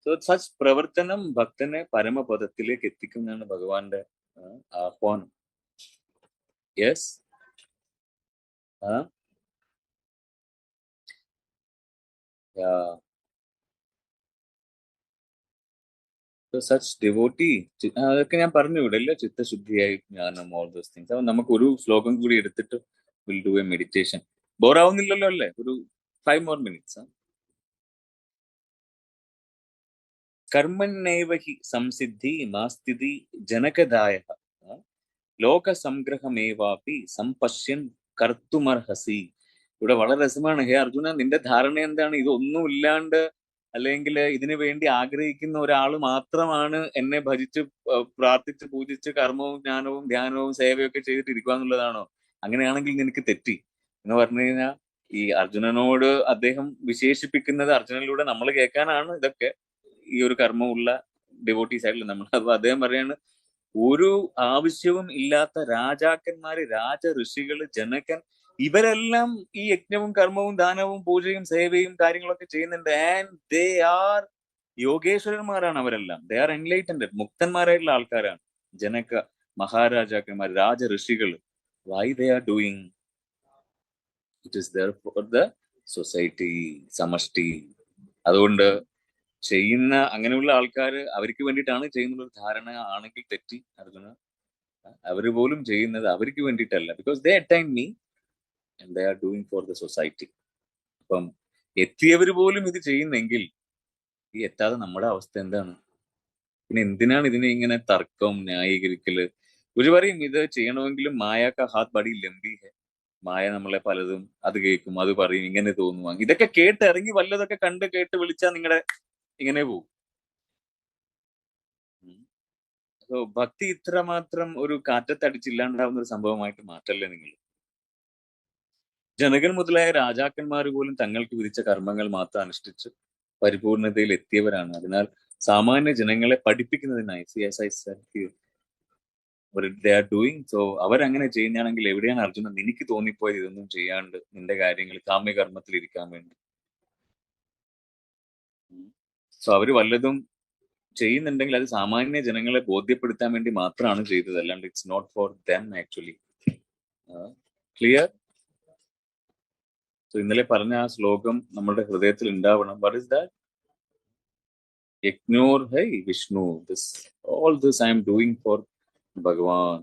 Speaker 1: സോ സച്ച് പ്രവർത്തനം ഭക്തനെ പരമപദത്തിലേക്ക് എത്തിക്കുന്നതാണ് ഭഗവാന്റെ ആഹ്വാനം. യെസ്. സച്ച് ഡിവോട്ടി, അതൊക്കെ ഞാൻ പറഞ്ഞു വിടല്ലേ, ചിത്തശുദ്ധിയായി ജ്ഞാനം, ഓൾ ദോസ് തിങ്സ്. അപ്പൊ നമുക്ക് ഒരു ശ്ലോകം കൂടി എടുത്തിട്ട് വിൽ ഡു എ മെഡിറ്റേഷൻ. ബോറാവുന്നില്ലല്ലോ അല്ലേ? ഒരു 5 more minutes. കർമ്മന്നൈവ ഹി സംസിദ്ധി മാസ്തിതി ജനകദായ ലോകസംഗ്രഹമേവാപി സംപശ്യൻ കർത്തുമർഹസി. ഇവിടെ വളരെ രസമാണ്. ഹേ അർജുന, നിന്റെ ധാരണ എന്താണ്? ഇതൊന്നും ഇല്ലാണ്ട് അല്ലെങ്കിൽ ഇതിനു വേണ്ടി ആഗ്രഹിക്കുന്ന ഒരാൾ മാത്രമാണ് എന്നെ ഭജിച്ച് പ്രാർത്ഥിച്ച് പൂജിച്ച് കർമ്മവും ജ്ഞാനവും ധ്യാനവും സേവയും ഒക്കെ ചെയ്തിട്ടിരിക്കുക എന്നുള്ളതാണോ? അങ്ങനെയാണെങ്കിൽ നിനക്ക് തെറ്റി എന്ന് പറഞ്ഞു കഴിഞ്ഞാൽ, ഈ അർജുനനോട് അദ്ദേഹം വിശേഷിപ്പിക്കുന്നത്, അർജുനനിലൂടെ നമ്മൾ കേൾക്കാനാണ് ഇതൊക്കെ, ഈ ഒരു കർമ്മമുള്ള ഡിവോട്ടീസ് ആയിട്ടുള്ള നമ്മൾ. അപ്പൊ അദ്ദേഹം പറയാണ്, ഒരു ആവശ്യവും ഇല്ലാത്ത രാജാക്കന്മാര്, രാജ ഋഷികള്, ജനകൻ, ഇവരെല്ലാം ഈ യജ്ഞവും കർമ്മവും ദാനവും പൂജയും സേവയും കാര്യങ്ങളൊക്കെ ചെയ്യുന്നുണ്ട്. ആൻഡ് ദേ ആർ യോഗേശ്വരന്മാരാണ് അവരെല്ലാം. ദേ ആർ എൻലൈറ്റൻഡ്, മുക്തന്മാരായിട്ടുള്ള ആൾക്കാരാണ്. ജനക മഹാരാജാക്കന്മാർ, രാജ ഋഷികള്. Why they are doing? It is there for the society, സമഷ്ടി. അതുകൊണ്ട് ചെയ്യുന്ന അങ്ങനെയുള്ള ആൾക്കാർ അവർക്ക് വേണ്ടിയിട്ടാണ് ചെയ്യുന്ന ഒരു ധാരണ ആണെങ്കിൽ തെറ്റി അർജുന. അവര് പോലും ചെയ്യുന്നത് അവർക്ക് വേണ്ടിയിട്ടല്ല. Because they attain me and they are doing four the society. അപ്പം എത്തിയവർ പോലും ഇത് ചെയ്യുന്നെങ്കിൽ ഈ എത്താതെ നമ്മുടെ അവസ്ഥ എന്താണ്? പിന്നെ എന്തിനാണ് ഇതിനെ ഇങ്ങനെ തർക്കം ന്യായീകരിക്കല്? ഒരു പറയും ഇത് ചെയ്യണമെങ്കിലും മായാക്ക ഹാത്ത് ബടി ലംബി ഹെ, മായ നമ്മളെ പലതും അത് കേൾക്കും, അത് പറയും, ഇങ്ങനെ തോന്നുവാ. ഇതൊക്കെ കേട്ട് ഇറങ്ങി വല്ലതൊക്കെ കണ്ട് കേട്ട് വിളിച്ചാൽ നിങ്ങളുടെ ഇങ്ങനെ പോകും. ഭക്തി ഇത്രമാത്രം ഒരു കാറ്റത്തടിച്ചില്ലാണ്ടാവുന്ന ഒരു സംഭവമായിട്ട് മാറ്റല്ലേ നിങ്ങൾ? ജനകൻ മുതലായ രാജാക്കന്മാർ പോലും തങ്ങൾക്ക് വിധിച്ച കർമ്മങ്ങൾ മാത്രം അനുഷ്ഠിച്ച് പരിപൂർണതയിൽ എത്തിയവരാണ്. അതിനാൽ സാമാന്യ ജനങ്ങളെ പഠിപ്പിക്കുന്നതിനായി ഡൂയിങ്. സോ അവരങ്ങനെ ചെയ്യുന്നതാണെങ്കിൽ എവിടെയാണ് അർജുനൻ നിനക്ക് തോന്നിപ്പോയത് ഇതൊന്നും ചെയ്യാണ്ട് നിന്റെ കാര്യങ്ങൾ കാമ്യകർമ്മത്തിൽ ഇരിക്കാൻ വേണ്ടി? സോ അവര് വല്ലതും ചെയ്യുന്നുണ്ടെങ്കിൽ അത് സാമാന്യ ജനങ്ങളെ ബോധ്യപ്പെടുത്താൻ വേണ്ടി മാത്രമാണ് ചെയ്തത്, അല്ലാണ്ട് it's not for them actually. Clear? So ഇന്നലെ പറഞ്ഞ ആ ശ്ലോകം നമ്മുടെ ഹൃദയത്തിൽ ഉണ്ടാവണം. What is that? ഇഗ്നോർ ഹൈ Vishnu, this all this I am doing for ഭഗവാൻ.